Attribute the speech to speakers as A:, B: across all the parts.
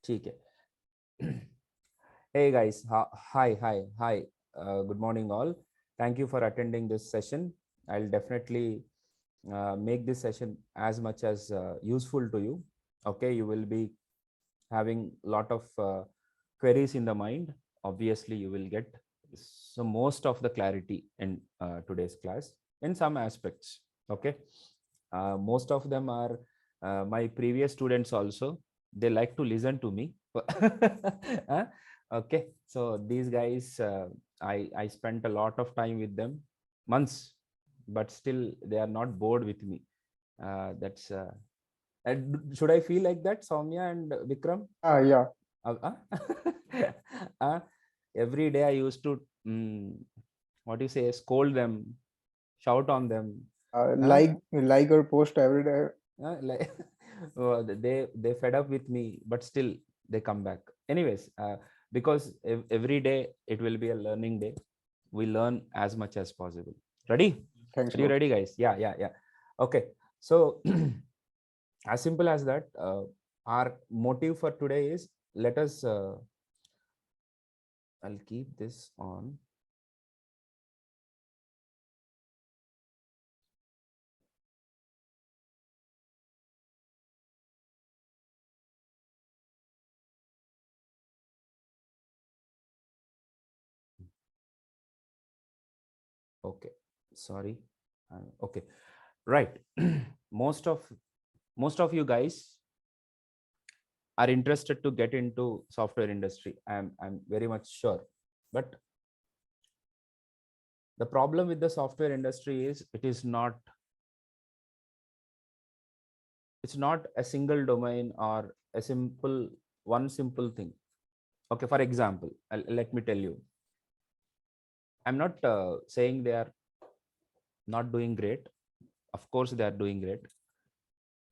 A: ठीक है. Hey guys, hi. Good morning all. Thank you for attending this session. I'll definitely make this session as much as useful to you. Okay, you will be having a lot of queries in the mind. Obviously, you will get so most of the clarity in today's class in some aspects. Okay, most of them are my previous students also. They like to listen to me. Huh? Okay, so these guys, I spent a lot of time with them, months, but still they are not bored with me. That's and should I feel like that, Soumya and Vikram?
B: Yeah.
A: Uh, uh, uh, every day I used to, what do you say, scold them, shout on them. Uh,
B: Like or post every day.
A: like, they fed up with me, but still they come back. Anyways, because every day it will be a learning day. We learn as much as possible. Ready?
B: Thanks
A: Are
B: a
A: you
B: lot.
A: ready, guys? Yeah. Okay. So as simple as that, our motive for today is, let us I'll keep this on. Okay, sorry. Okay, right. most of most of you guys are interested to get into software industry. I'm very much sure, but the problem with the software industry is it's not a single domain or a simple thing. Okay, for example, let me tell you, I'm not saying they are not doing great. Of course they are doing great.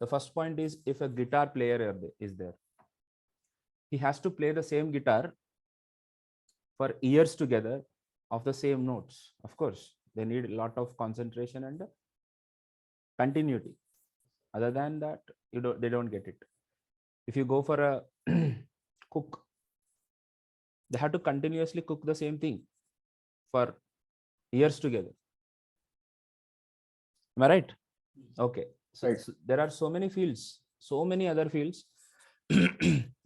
A: The first point is, if a guitar player is there, he has to play the same guitar for years together of the same notes. Of course, they need a lot of concentration and continuity. Other than that, they don't get it. If you go for a cook, they have to continuously cook the same thing for years together. Am I right? Okay. So,
B: Right.
A: so there are so many fields, so many other fields,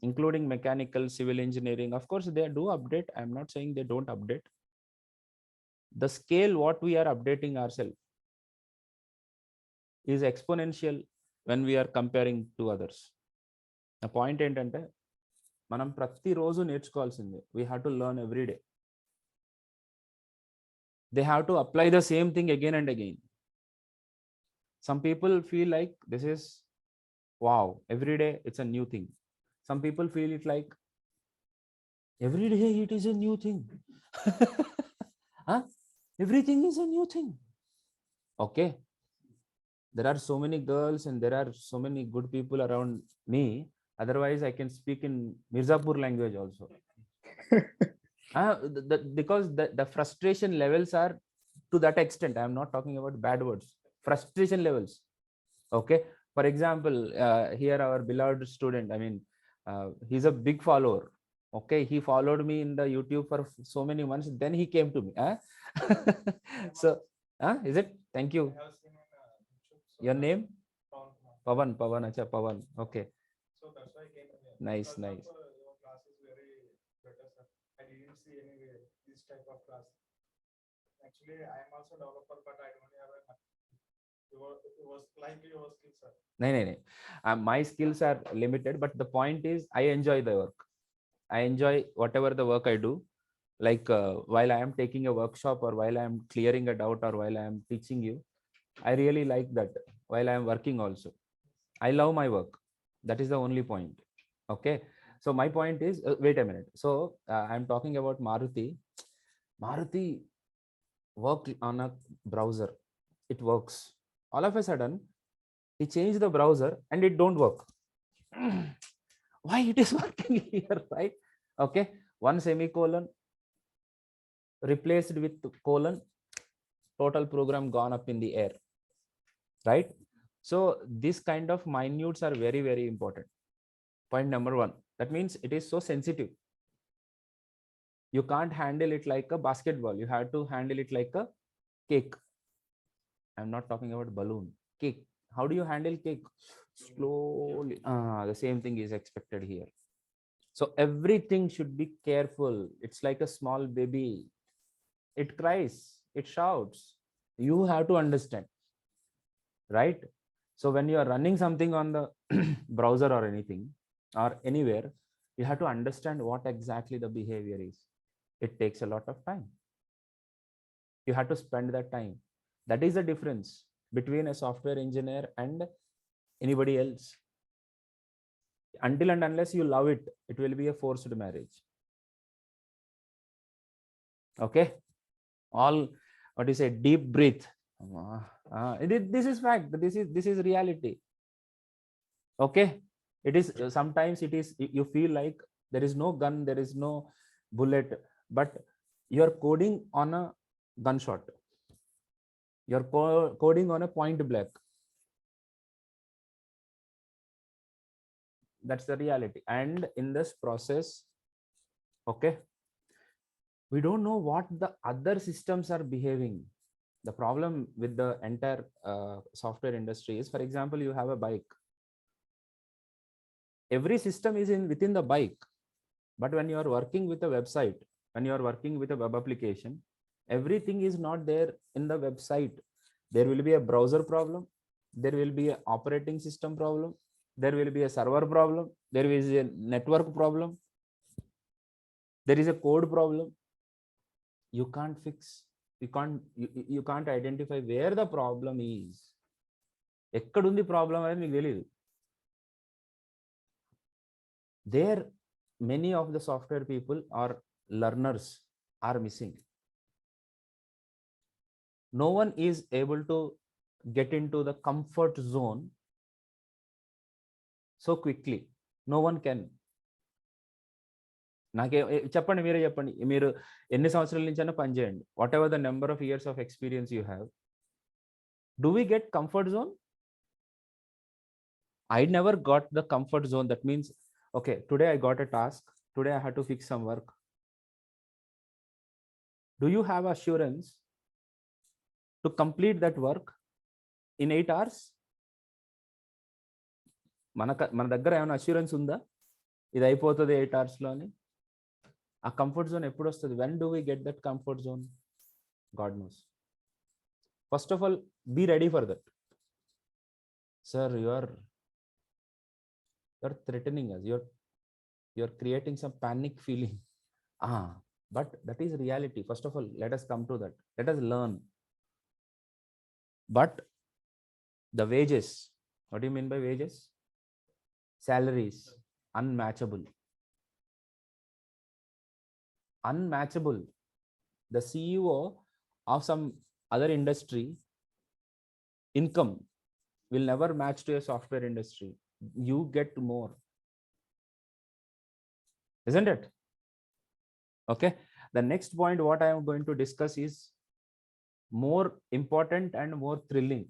A: including mechanical, civil engineering. Of course, they do update. I'm not saying they don't update. The scale what we are updating ourselves is exponential when we are comparing to others. The point ఏంటంటే మనం ప్రతిరోజు నేర్చుకోవాల్సిందే. We have to learn every day. They have to apply the same thing again and again. Some people feel like this is wow, every day it's a new thing. Some people feel it like every day it is a new thing. Huh? Everything is a new thing. Okay, there are so many girls and there are so many good people around me. Otherwise, I can speak in Mirzapur language also. Because the frustration levels are to that extent. I'm not talking about bad words. Frustration levels. Okay. For example, here our beloved student. I mean, he's a big follower. Okay, he followed me in the YouTube for so many months. Then he came to me. So, is it? Thank you. Your name? Pavan. Pavan. Acha, Pavan. Okay. Nice, nice. No, no, no. My skills are limited, but the point is, I enjoy the work. I enjoy whatever the work I do. Like while I am taking a workshop, or while I am clearing a doubt, or while I am teaching you, I really like that. While I am working also, I love my work. That is the only point. Okay. So my point is, wait a minute. So I'm talking about Maruti. Maruti worked on a browser. It works. All of a sudden, he changed the browser and it don't work. Why it is working here, right? Okay. One semicolon replaced with colon, total program gone up in the air, right? So this kind of minutes are very, very important. Point number one. That means it is so sensitive. You can't handle it like a basketball. You have to handle it like a cake. I'm not talking about balloon. Cake. How do you handle cake? Slowly. The same thing is expected here. So everything should be careful. It's like a small baby. It cries, it shouts. You have to understand, right? So when you are running something on the browser or anything or anywhere, you have to understand what exactly the behavior is. It takes a lot of time. You have to spend that time. That is the difference between a software engineer and anybody else. Until and unless you love it, it will be a forced marriage. Okay, all what you say, deep breath. This is fact. This is reality. Okay, it is sometimes it is you feel like there is no gun, there is no bullet, but you're coding on a gunshot. You're coding on a point blank. That's the reality. And in this process, okay, we don't know what the other systems are behaving. The problem with the entire software industry is, for example, you have a bike. Every system is in within the bike, but when you are working with a website, when you are working with a web application, everything is not there in the website. There will be a browser problem, there will be an operating system problem, there will be a server problem, there is a network problem, there is a code problem. You can't fix, you can't identify where the problem is. ఎక్కడుంది problem అనేది మీకు తెలియదు. There many of the software people or learners are missing. No one is able to get into the comfort zone so quickly. No one can. నాకే చెప్పండి, మీరే చెప్పండి. మీరు ఎన్ని సంవత్సరాల నుంచి అయినా పని చేయండి, what ever the number of years of experience you have, do we get comfort zone? I never got the comfort zone. That means, okay, today I got a task, today I had to fix some work. Do you have assurance to complete that work in 8 hours? మన దగ్గర ఏమైనా assurance ఉందా ఇది అయిపోతుంది 8 hours లో అని? ఆ comfort zone ఎప్పుడు వస్తుంది? When do we get that comfort zone? God knows. First of all, be ready for that. Sir, you're threatening us, you're creating some panic feeling. But that is reality. First of all, let us come to that, let us learn. But the wages, what do you mean by wages? Salaries, unmatchable. The CEO of some other industry income will never match to a software industry. You get more, isn't it? Okay, the next point what I am going to discuss is more important and more thrilling.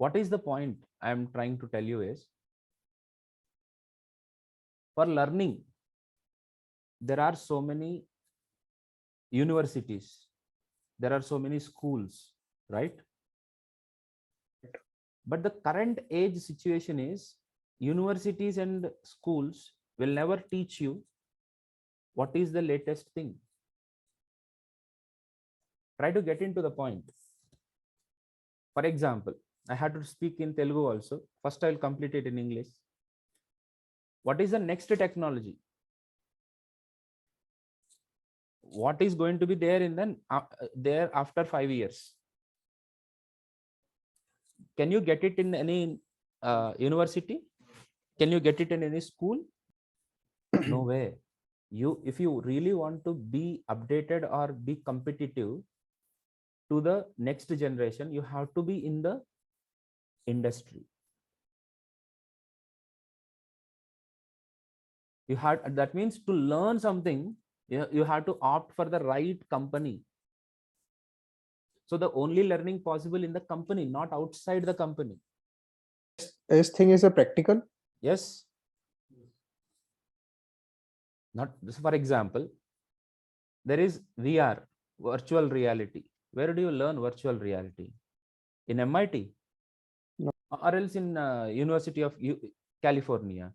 A: What is the point I am trying to tell you is, for learning there are so many universities, there are so many schools, right? But the current age situation is, universities and schools will never teach you what is the latest thing. Try to get into the point. For example, I had to speak in Telugu also. First I will complete it in English. What is the next technology? What is going to be there in then there after 5 years? Can you get it in any university? Can you get it in any school? No way. If you really want to be updated or be competitive to the next generation, you have to be in the industry. That means to learn something, you have to opt for the right company. So the only learning possible in the company, not outside the company.
B: This thing is a practical.
A: Yes. Not for example, there is VR, virtual reality. Where do you learn virtual reality? In MIT
B: No.
A: or else in University of California.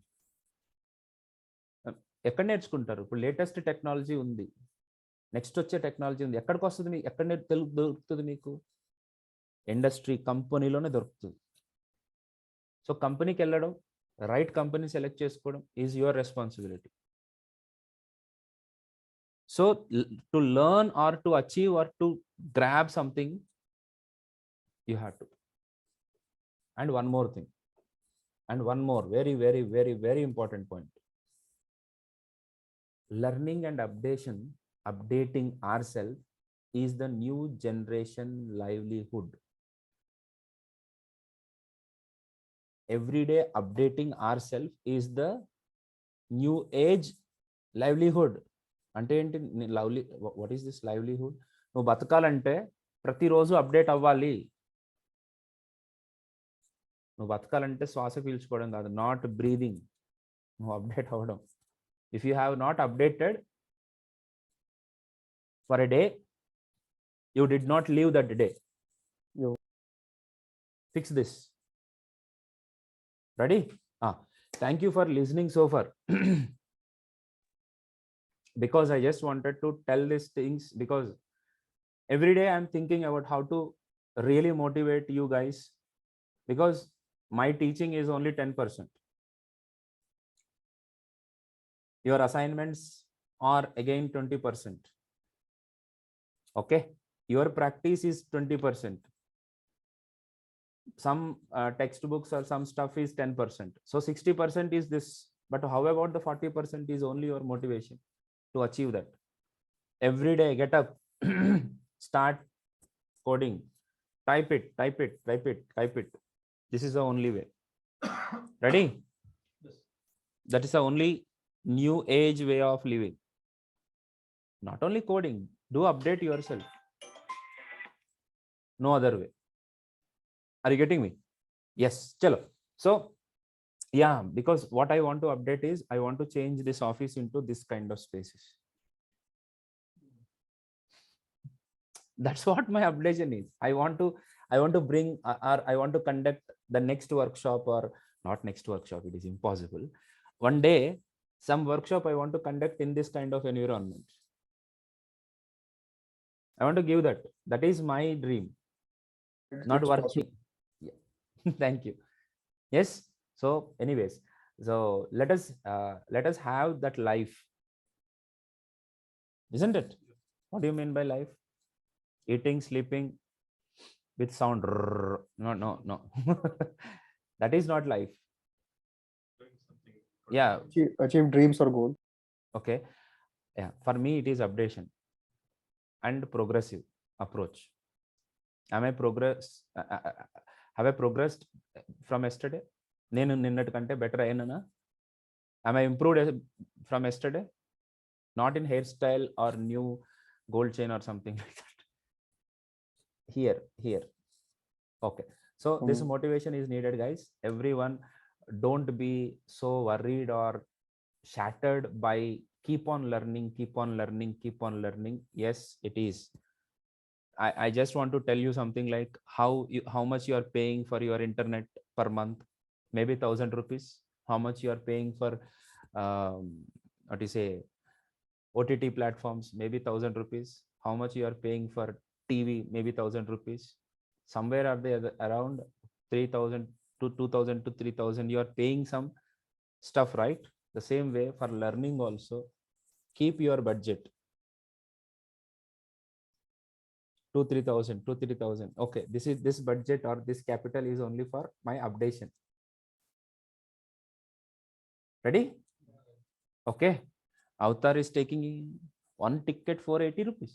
A: ఎక్కడ నేర్చుకుంటారు? ఇప్పుడు latest technology ఉంది, next వచ్చే technology ఉంది. ఎక్కడికి వస్తుంది మీకు? ఎక్కడ దొరుకుతుంది మీకు? ఇండస్ట్రీ, కంపెనీలోనే దొరుకుతుంది. సో కంపెనీకి వెళ్ళడం, రైట్ కంపెనీ సెలెక్ట్ చేసుకోవడం is your responsibility. So to learn or to achieve or to grab something, you have to. And one more thing, and one more very very very very important point: learning and updating ourselves is the new generation livelihood. Every day updating ourselves is the new age livelihood. అంటే ఏంటి lovely? What is this livelihood? నువ్వు బతకాలంటే ప్రతిరోజు update అవ్వాలి. నువ్వు బతకాలంటే శ్వాస పీల్చుకోవడం కాదు, నాట్ బ్రీదింగ్, నువ్వు అప్డేట్ అవ్వడం. If you have not updated for a day, you did not live that day. Fix this. Ready? Thank you for listening so ఫar. Because I just wanted to tell these things, because every day I'm thinking about how to really motivate you guys, because my teaching is only 10%. Your assignments are again 20%. Okay, your practice is 20%. Some textbooks or some stuff is 10%. So 60% is this. But how about the 40% is only your motivation to achieve that? Every day get up, start coding, type it. This is the only way. Ready? That is the only new age way of living. Not only coding, do update yourself. No other way. Are you getting me? Yes. Chalo. So yeah, because what I want to update is I want to change this office into this kind of spaces. That's what my updation is. I want to bring, or I want to conduct the next workshop, or not next workshop, it is impossible. One day some workshop I want to conduct in this kind of environment. I want to give that. That is my dream. Not
B: It's
A: working. Yeah. Thank you. Yes. So anyways, so let us have that life, isn't it? What do you mean by life? Eating, sleeping with sound. No. That is not life. Yeah.
B: Achieve dreams or goals.
A: Okay. Yeah, for me it is updation and progressive approach. Am I have I progressed from yesterday? నేను నిన్నటి కంటే better అయినా? Am I improved from yesterday? Not in hairstyle or new gold chain or something like that. Here. Okay. So this motivation is needed, guys. Everyone, don't be so worried or shattered by keep on learning. Yes, it is. I just want to tell you something like how much you are paying for your internet per month. Maybe 1,000 rupees. How much you are paying for what you say, OTT platforms? Maybe 1,000 rupees. How much you are paying for TV? Maybe 1,000 rupees. Somewhere are they around 3,000 to 2,000 to 3,000. You are paying some stuff, right? The same way for learning also, keep your budget 2,000-3,000. Okay, this budget or this capital is only for my updation. Ready? Okay. Avatar is taking one ticket for 80 rupees.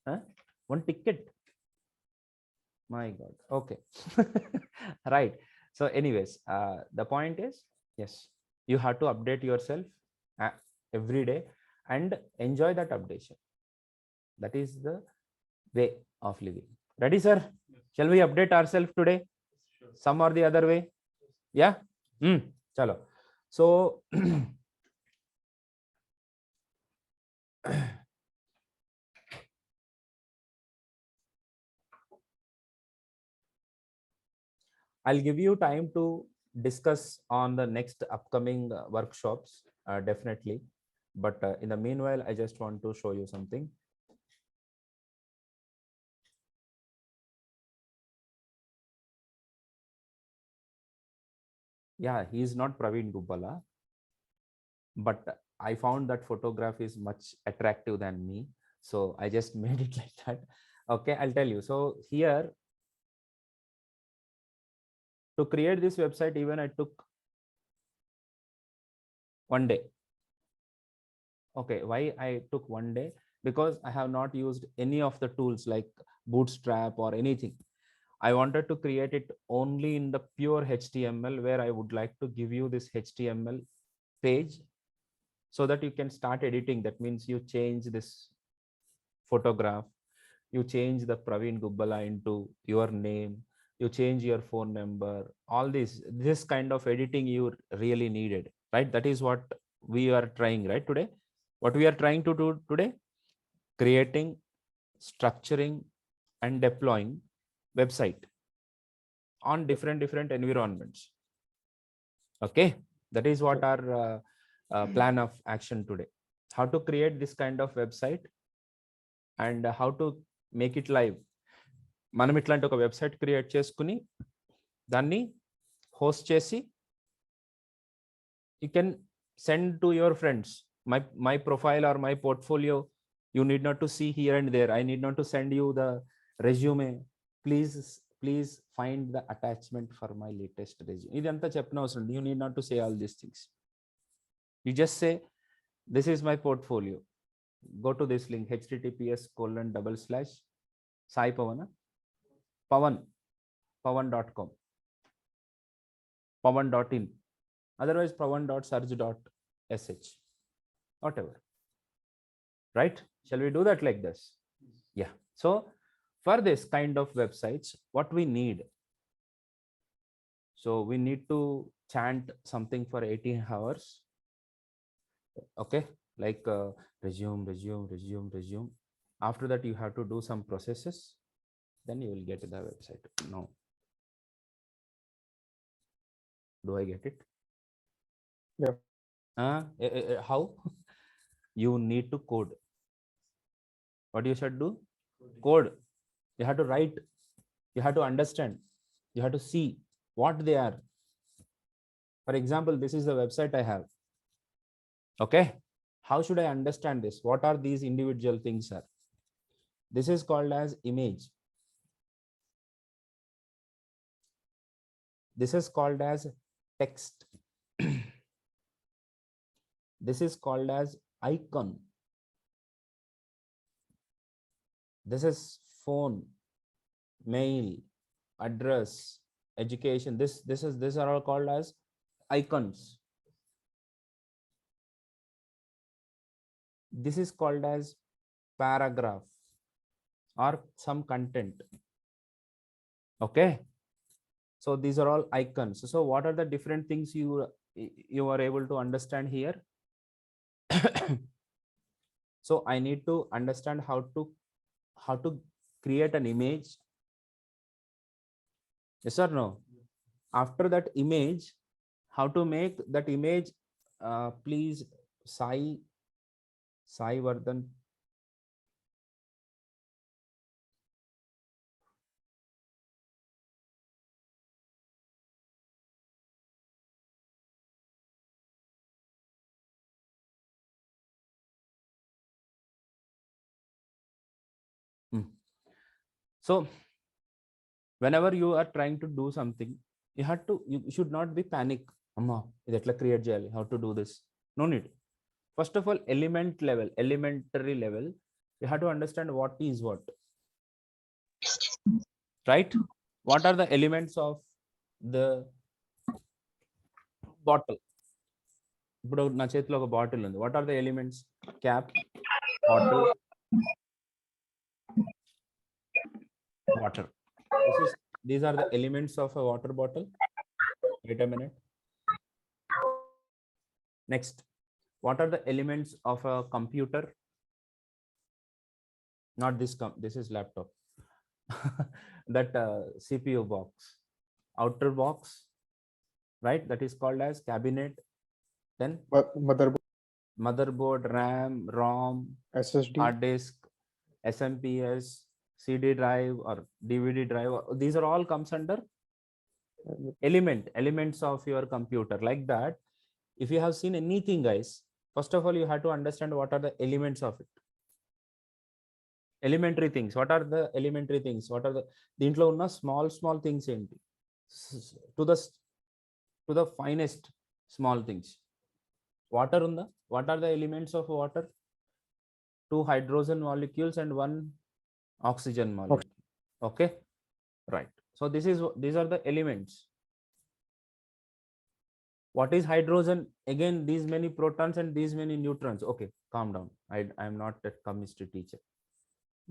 A: Huh? One ticket. My God. Okay. Right. So anyways, the point is, yes, you have to update yourself every day and enjoy that updation. That is the way of living. Ready, sir? Yes. Shall we update ourselves today? some or the other way. Yeah. Chalo. So I'll give you time to discuss on the next upcoming workshops, definitely. But in the meanwhile, I just want to show you something. Yeah, he is not Praveen Gubbala, but I found that photograph is much attractive than me. So I just made it like that. Okay, I'll tell you. So here, to create this website, even I took one day. Okay, why I took one day? Because I have not used any of the tools like Bootstrap or anything. I wanted to create it only in the pure HTML, where I would like to give you this HTML page so that you can start editing. That means you change this photograph, you change the Praveen Gubbala into your name, you change your phone number, all this kind of editing you really needed, right? That is what we are trying, right? Today, what we are trying to do today, creating, structuring, and deploying website on different environments. Okay, that is what our plan of action today. How to create this kind of website and how to make it live. మనం ఇట్లాంటి ఒక website create చేసుకుని దాన్ని host చేసి you can send to your friends. My profile or my portfolio, you need not to see here and there. I need not to send you the resume. Please find the attachment for my latest resume. ఇదంతా చెప్పిన అవసరం. You need not to say all these things. You just say, this is my portfolio. Go to this link, https:// pavan.com, pavan.in, otherwise pavan.surge.sh, whatever. Right? Shall we do that like this? Yeah. So for this kind of websites, what we need, so we need to chant something for 18 hours. Okay, like resume. After that, you have to do some processes, then you will get the website. No, do I get it?
B: Yeah.
A: How? You need to code. What you should do? Code. You have to write, you have to understand, you have to see what they are. For example, this is the website I have. Okay, how should I understand this? What are these individual things are? This is called as image. This is called as text. This is called as icon. This is phone, mail, address, education. These are all called as icons. This is called as paragraph or some content. Okay, so these are all icons. So what are the different things you are able to understand here? So I need to understand how to create an image. Yes or no? After that image, how to make that image? Please, Sai Vardhan. So whenever you are trying to do something, you should not be panic. Amma, ఇది ఎట్లా create చేయాలి? How to do this? No need. First of all, elementary level, you have to understand what is what. Right? What are the elements of the bottle? ఇప్పుడు నా చేతిలో ఒక bottle ఉంది. What are the elements? Cap, bottle, water. these are the elements of a water bottle. Wait a minute. Next, what are the elements of a computer? Not this, this is laptop. That CPU box, outer box, right? That is called as cabinet. Then motherboard, RAM, ROM,
B: SSD,
A: hard disk, SMPS, CD drive or DVD drive. These are all comes under elements of your computer. Like that, if you have seen anything, guys, first of all, you have to understand what are the elements of it. Elementary things. What are the elementary things? What are the దీంట్లో ఉన్న small things ఏంటి? To the finest small things. Water unda. What are the elements of water? 2 hydrogen molecules and 1 oxygen molecule. Okay, right. So these are the elements. What is hydrogen? Again, these many protons and these many neutrons. Okay, calm down. I am not a chemistry teacher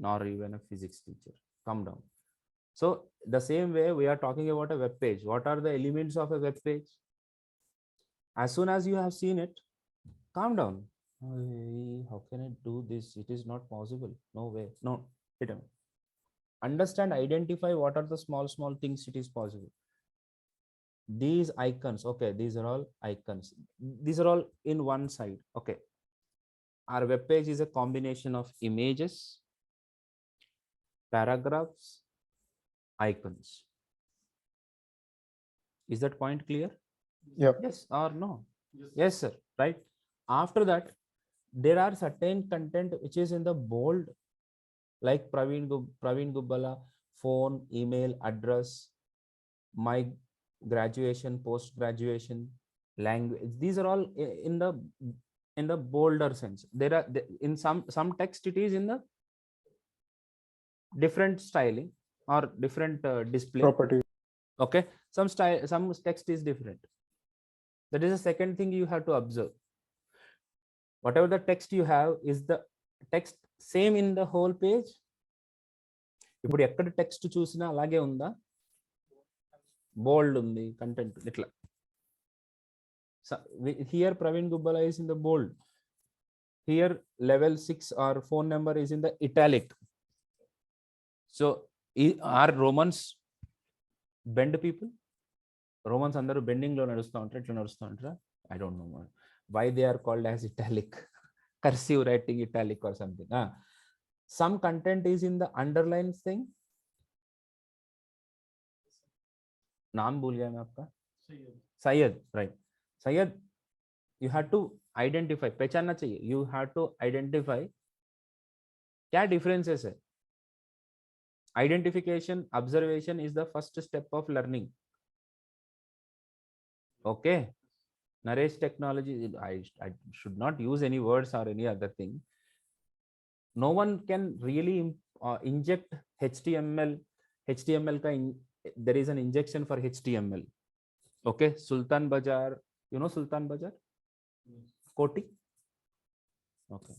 A: nor even a physics teacher. Calm down. So the same way we are talking about a web page. What are the elements of a web page? As soon as you have seen it, calm down. How can I do this? It is not possible. No way. No, wait a minute. Understand, identify what are the small things it is possible. These icons, okay, these are all icons. These are all in one side. Okay, our web page is a combination of images, paragraphs, icons. Is that point clear?
B: Yep.
A: Yes or no? Yes, sir. Right. After that, there are certain content which is in the bold, like Praveen Gubbala, phone, email, address, my graduation, post graduation, language. These are all in the bolder sense. There are in some text it is in the different styling or different display
B: property.
A: Okay, some text is different. That is the second thing you have to observe. Whatever the text you have, is the text same in the whole page? ఇప్పుడు ఎక్కడ text చూసినా అలాగే ఉందా? బోల్డ్ ఉంది content ఇట్లా. Here Praveen Gubbala is in the bold. Here level 6 or phone number is in the italic. So are Romans bend people? Romans అందరూ bending లో నడుస్తూ ఉంటారు, ఇట్లా నడుస్తూ ఉంటారా? I don't know why they are called as italic. Cursive writing italic or something. Some content is in the underline thing. नाम भूल गया मैं आपका. Syed, right? Syed, you have to identify, पहचानना चाहिए. You have to identify क्या differences है. Identification, observation is the first step of learning. Okay. Naresh technology, I should not use any words or any other thing. No one can really inject HTML ka there is an injection for HTML. Okay, Sultan Bazaar, you know Sultan Bazaar? Koti? Okay.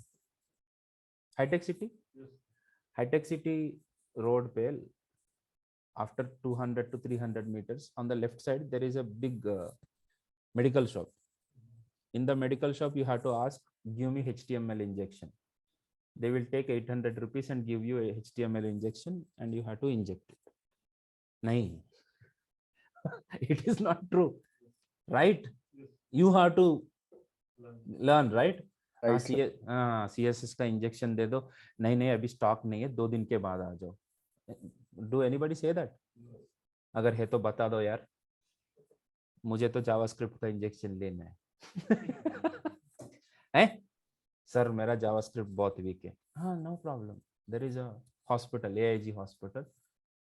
A: High-tech city? Yes. High-tech city road pale, after 200 to 300 meters on the left side there is a big medical shop. In the medical shop you have to ask, give me HTML injection. They will take 800 rupees and give you a HTML injection and you have to inject it. Nahi. It is not true, right? You have to learn, right? CSS का injection दे दो. नहीं अभी stock नहीं है, 2 दिन के बाद आ जाओ. Do anybody say that? अगर है तो बता दो यार, मुझे तो जावास्क्रिप्ट का इंजेक्शन लेना है. हैं सर, मेरा जावास्क्रिप्ट बहुत वीक है. हाँ, no problem. There is a hospital, AIG hospital,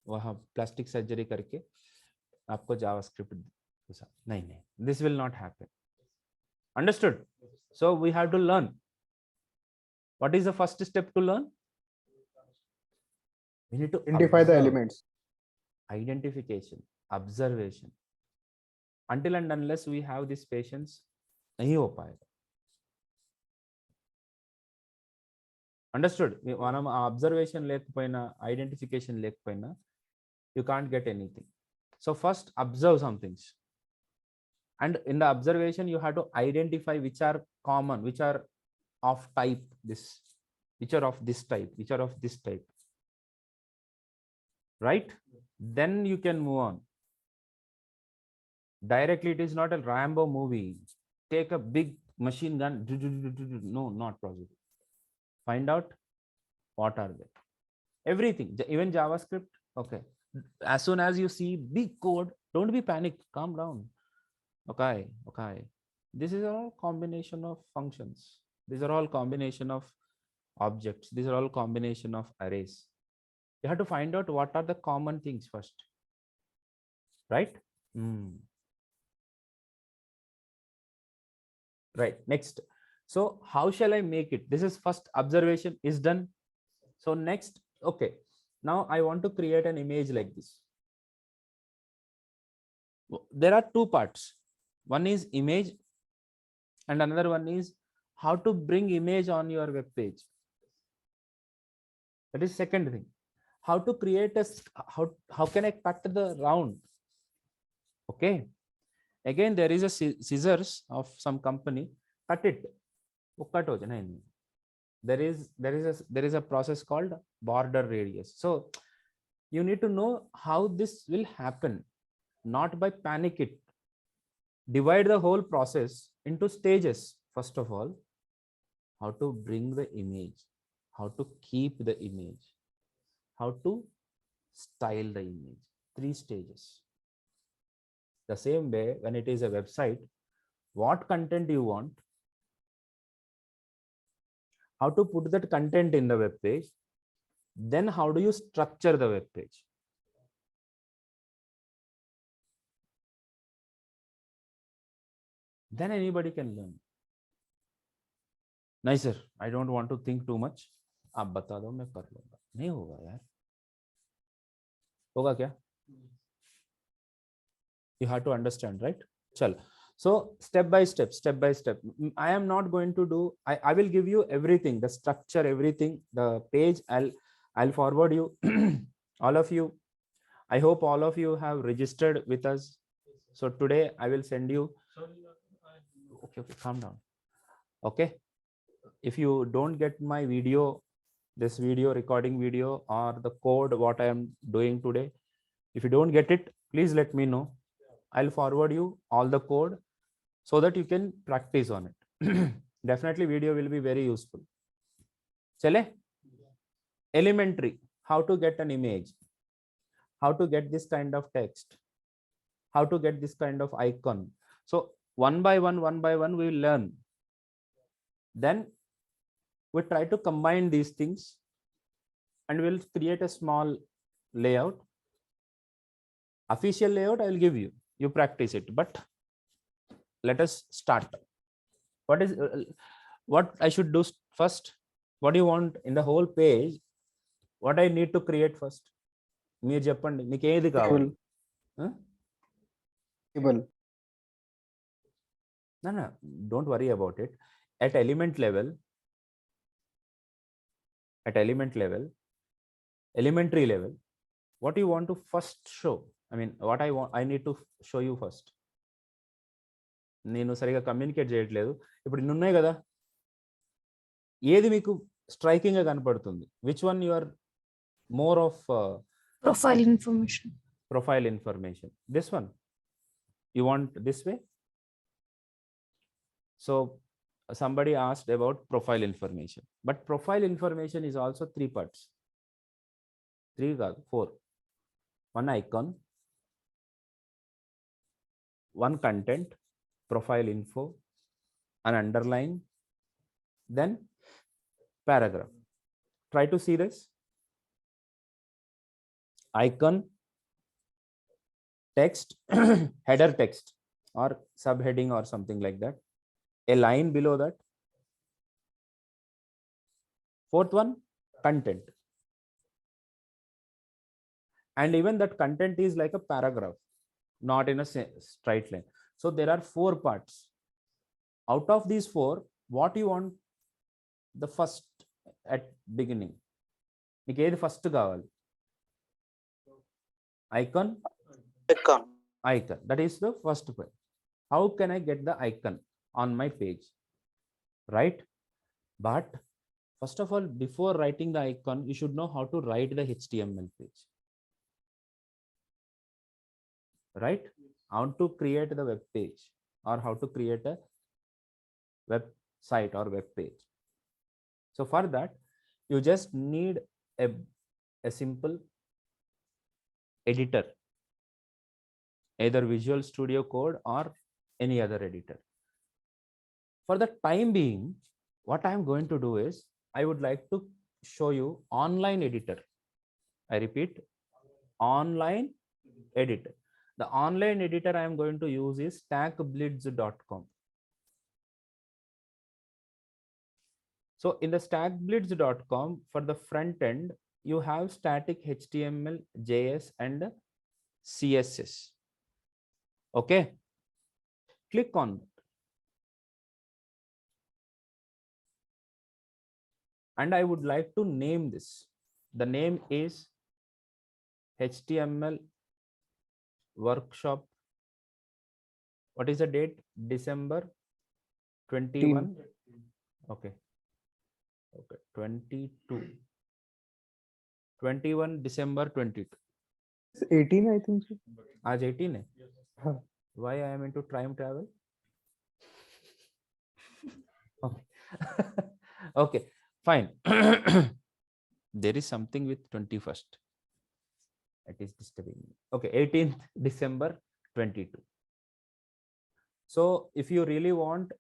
A: वहाँ प्लास्टिक सर्जरी करके आपको जावास्क्रिप्ट. नहीं, this will not happen. Understood? So we have to learn. What is the first step to learn? We need to
B: identify the elements.
A: Identification, observation. Until and unless we have this patience, nahi ho payega. Understood? మనం observation లేకపోయినా, identification లేకపోయినా, you can't get anything. So first observe some things, and in the observation you have to identify which are common, which are of type this, which are of this type, which are of this type, right? Then you can move on directly. It is not a Rambo movie. Take a big machine gun. No, not possible. Find out what are they. Everything, even JavaScript. Okay. As soon as you see big code, don't be panicked. Calm down. Okay. Okay. This is all combination of functions. These are all combination of objects. These are all combination of arrays. You have to find out what are the common things first, right? Right. Next. So how shall I make it? This is first observation is done. So next, okay. Now I want to create an image like this. There are two parts. One is image and another one is how to bring image on your web page. That is second thing. How to create a, how can I cut the round? Okay. Again, there is a scissors of some company. Cut it. There is a process called border radius. So you need to know how this will happen, not by panic it. Divide the whole process into stages. First of all, how to bring the image, how to keep the image, how to style the image. 3 stages. The same way, when it is a website, what content you want, how to put that content in the web page, then how do you structure the web page. Then anybody can learn. नहीं sir, I don't want to think too much. आप बता दो, मैं कर लूंगा. नहीं होगा यार. होगा क्या? You have to understand, right? Chal. So step by step, step by step. I am not going to do. I will give you everything, the structure, everything, the page. I'll forward you, all of you. I hope all of you have registered with us. So today I will send you. Okay, calm down. Okay. If you don't get my video, this video, recording video, or the code, what I am doing today, if you don't get it, please let me know. I'll forward you all the code so that you can practice on it. Definitely video will be very useful. Chale? Elementary, how to get an image, how to get this kind of text, how to get this kind of icon. So one by one, we will learn. Then we try to combine these things and we'll create a small layout. Official layout I will give you. You practice it, but let us start. What I should do first? What do you want in the whole page? What I need to create first? మీరు చెప్పండి, మీకు ఏది కావాలి? No, don't worry about it. At element level, elementary level, what do you want to first show? I mean, what I need to show you first. నేను సరిగా communicate చేయట్లేదు. ఇప్పుడు ఇన్ని ఉన్నాయి కదా, ఏది మీకు స్ట్రైకింగ్ గా కనపడుతుంది? Which one you are more of
C: profile information?
A: This one you want this way. So somebody asked about profile information, but profile information is also 3 parts. 3 kaadu, 4. One icon, one content, profile info, an underline, then paragraph. Try to see this. Icon, text, header text or subheading or something like that, a line below that. 4th one, content, and even that content is like a paragraph, not in a straight line. So there are 4 parts. Out of these 4, what you want the first at beginning? మీకు ఏది first కావాలి? Icon. Icon. That is the first point. How can I get the icon on my page? Right? But first of all, before writing the icon, you should know how to write the HTML page. Right? How to create the web page or how to create a website or web page. So for that, you just need a simple editor, either Visual Studio Code or any other editor. For the time being, what I'm going to do is I would like to show you online editor. I repeat, online editor. The online editor I am going to use is stackblitz.com. So in the stackblitz.com, for the front end, you have static HTML, JS, and CSS. Okay. Click on that. And I would like to name this. The name is HTML workshop. What is the date? December 21. Okay. Okay. 22. 21 December 22.
B: 18, I think so.
A: आज 18 है.
B: हाँ.
A: Why I am into time travel? Okay. Okay, fine. There is something with 21st. It is disturbing me. Okay, 18th December 22. So if you really want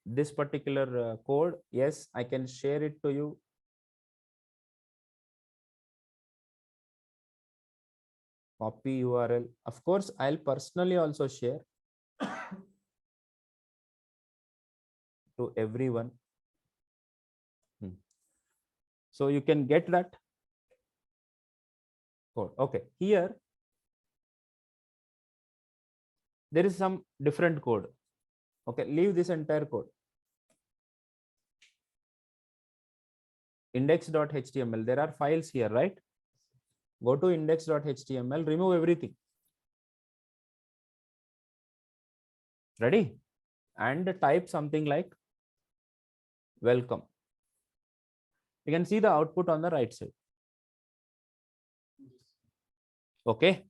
A: this particular code, yes, I can share it to you. Copy URL. Of course, I'll personally also share to everyone. So you can get that code. Okay, here there is some different code. Okay, leave this entire code. Index.html. There are files here, right? Go to index.html, remove everything. Ready? And type something like welcome. You can see the output on the right side. Okay.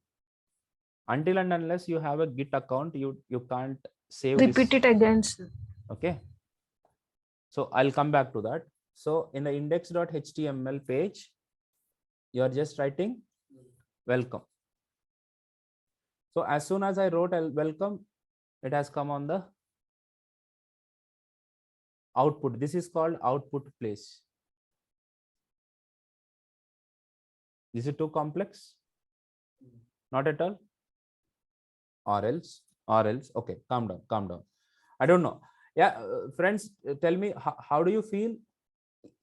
A: Until and unless you have a Git account, you can't save
C: Repeat
A: this.
C: it again, sir.
A: Okay. So I'll come back to that. So in the index.html page, you are just writing welcome. So as soon as I wrote welcome, it has come on the output. This is called output place. Is it too complex? Not at all. Or else, okay, calm down. I don't know. Yeah, friends, tell me, how do you feel?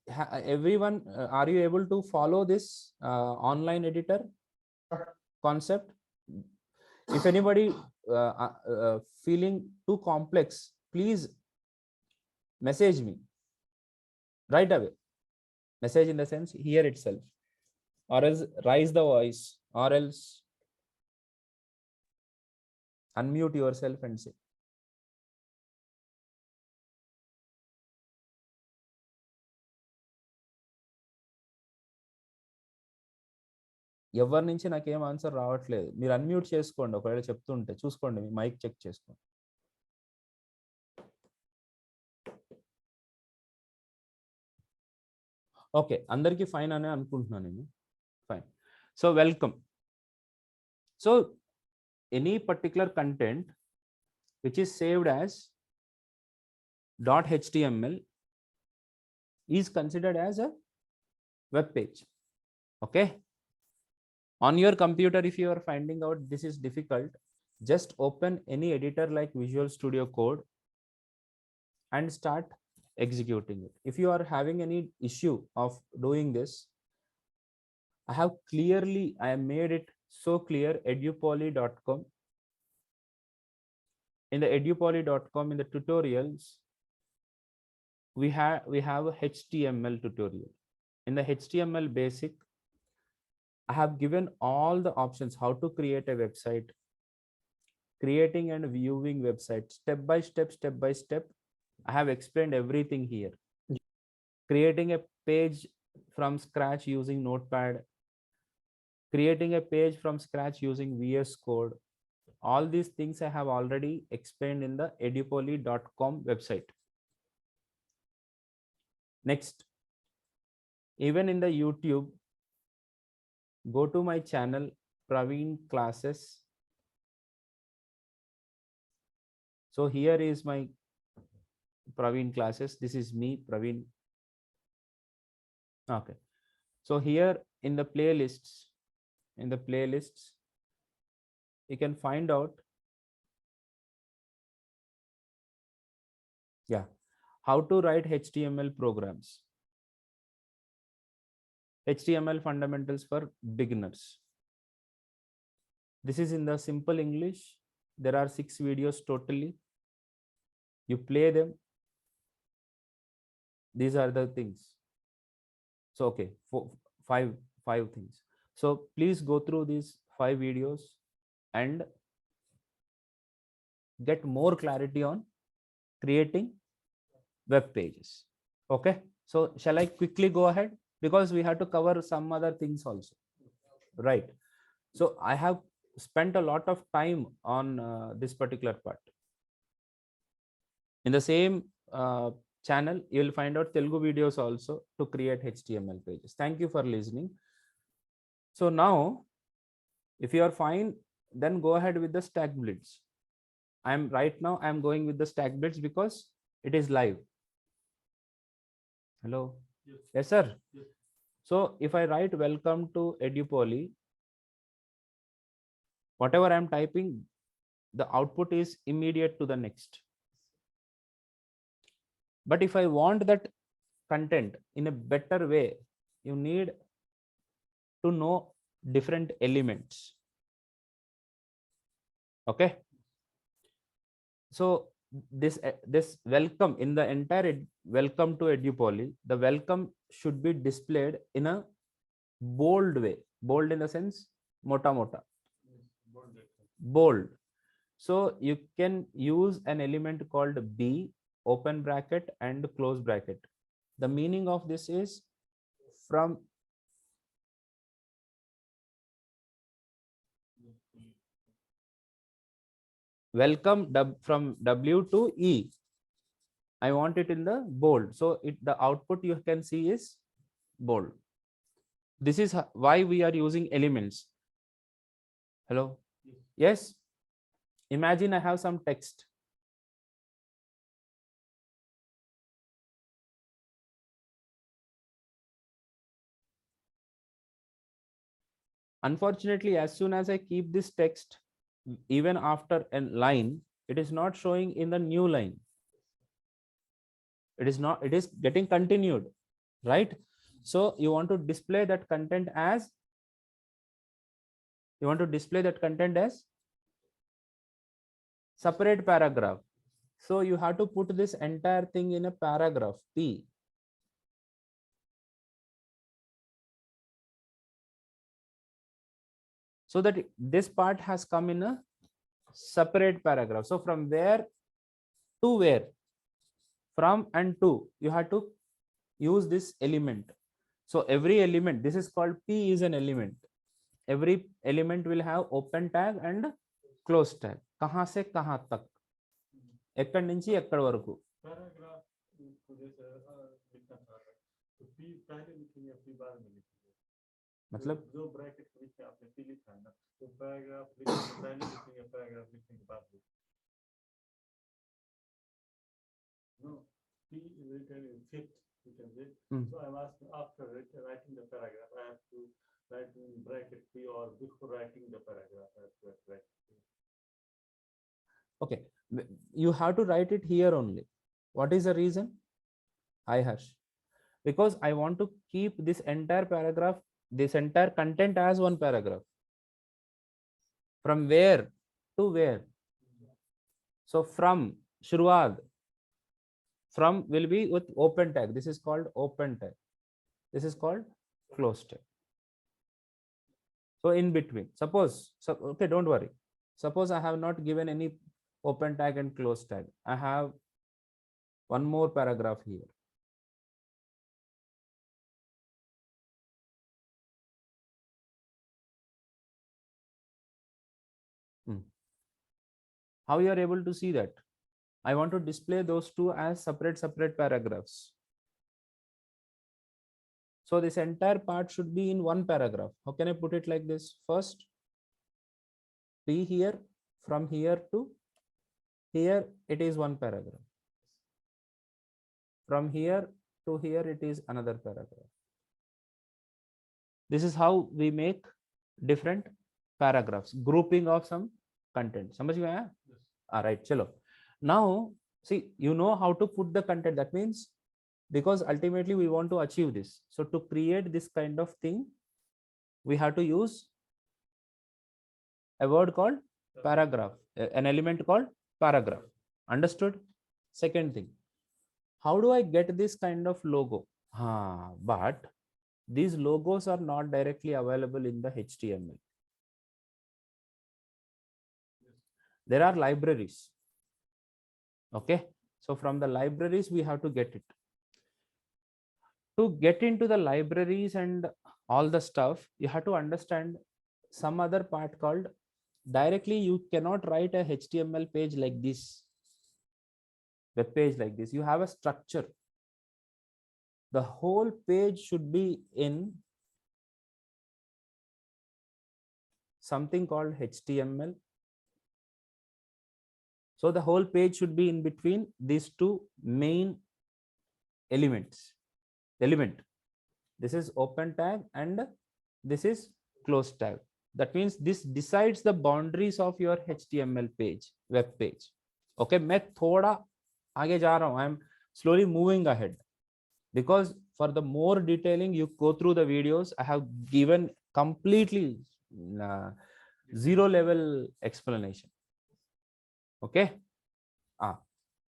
A: Everyone, are you able to follow this online editor concept? If anybody feeling too complex, please message me right away. Message in the sense here itself, or else raise the voice, or else unmute yourself and say. ఎవరి నుంచి నాకేం answer రావట్లేదు. మీరు unmute చేసుకోండి, ఒకవేళ చెప్తుంటే చూసుకోండి, మీ mic check చేసుకోండి. ఓకే, అందరికీ ఫైన్ అనే అనుకుంటున్నాను నేను. Fine. So welcome. So any particular content which is saved as .html is considered as a web page. Okay. On your computer, if you are finding out this is difficult, just open any editor like Visual Studio Code and start executing it. If you are having any issue of doing this, I have made it so clear. edupoly.com. In the edupoly.com, in the tutorials, we have a HTML tutorial. In the HTML basic, I have given all the options how to create a website, creating and viewing website step by step, step by step. I have explained everything here. Creating a page from scratch using Notepad, creating a page from scratch using VS Code. All these things I have already explained in the edupoli.com website. Next, even in the YouTube, go to my channel, Praveen Classes. So here is my Praveen Classes. This is me, Praveen. Okay. So here in the playlists, you can find out, yeah, how to write HTML programs. HTML fundamentals for beginners. This is in the simple English. There are 6 videos totally. You play them. These are the things. So, okay, five things. So please go through these 5 videos and get more clarity on creating web pages. Okay. So shall I quickly go ahead? Because we have to cover some other things also. Right. So I have spent a lot of time on this particular part. In the same channel, you will find out Telugu videos also to create HTML pages. Thank you for listening. So now, if you are fine, then go ahead with the stack blitz. I'm right now, I'm going with the stack blitz because it is live. Hello. Yes, sir. Yes. So if I write welcome to Edupoli, whatever I'm typing, the output is immediate to the next. But if I want that content in a better way, you need to know different elements. Okay. So this welcome in the entire welcome to Edupoli, the welcome should be displayed in a bold way. Bold in the sense mota mota. Bold. So you can use an element called B, open bracket and close bracket. The meaning of this is from welcome from W to E. I want it in the bold. So the output you can see is bold. This is why we are using elements. Hello. Yes. Imagine I have some text. Unfortunately, as soon as I keep this text, even after a line, it is not showing in the new line. It is not, it is getting continued, right? So you want to display that content as, separate paragraph. So you have to put this entire thing in a paragraph P. So that this part has come in a separate paragraph. So from where to where, from and to, you have to use this element. So every element, this is called P is an element. Every element will have open tag and close tag. कहाँ से कहाँ तक, ఎక్కడి నుంచి ఎక్కడి వరకు. मतलब जो ब्रैकेट के बीच में आपने पी लिखा है ना, तो पैराग्राफ लिखने पहले लिखेंगे, पैराग्राफ लिखने के बाद no, P is written in fifth, you can say. So I'm asking after writing the paragraph, I have to write in bracket P, or before writing the paragraph, I have to write P. Okay, you have to write it here only. What is the reason? Hi Harsh. Because I want to keep this entire paragraph, this entire content as one paragraph. From where to where? So from Shuruad, from will be with open tag. This is called open tag. This is called close tag. So in between, suppose, so, okay, don't worry. Suppose I have not given any open tag and close tag. I have one more paragraph here. How you are able to see that? I want to display those two as separate paragraphs. So this entire part should be in one paragraph. How can I put it like this? First, P here, from here to here, it is one paragraph. From here to here, it is another paragraph. This is how we make different paragraphs, grouping of some content. समझ में आया? All right, chalo. Now, see, you know how to put the content. That means, because ultimately we want to achieve this. So to create this kind of thing, we have to use a word called paragraph, an element called paragraph. Understood? Second thing, how do I get this kind of logo? But these logos are not directly available in the HTML. There are libraries. Okay. So from the libraries, we have to get it. To get into the libraries and all the stuff, you have to understand some other part called directly. You cannot write a HTML page like this, web page like this. You have a structure. The whole page should be in something called HTML. So the whole page should be in between these two main elements. This is open tag and this is close tag. That means this decides the boundaries of your HTML page, web page. Okay, मैं थोड़ा आगे जा रहा हूँ. I am slowly moving ahead because for the more detailing, you go through the videos. I have given completely zero level explanation. Okay.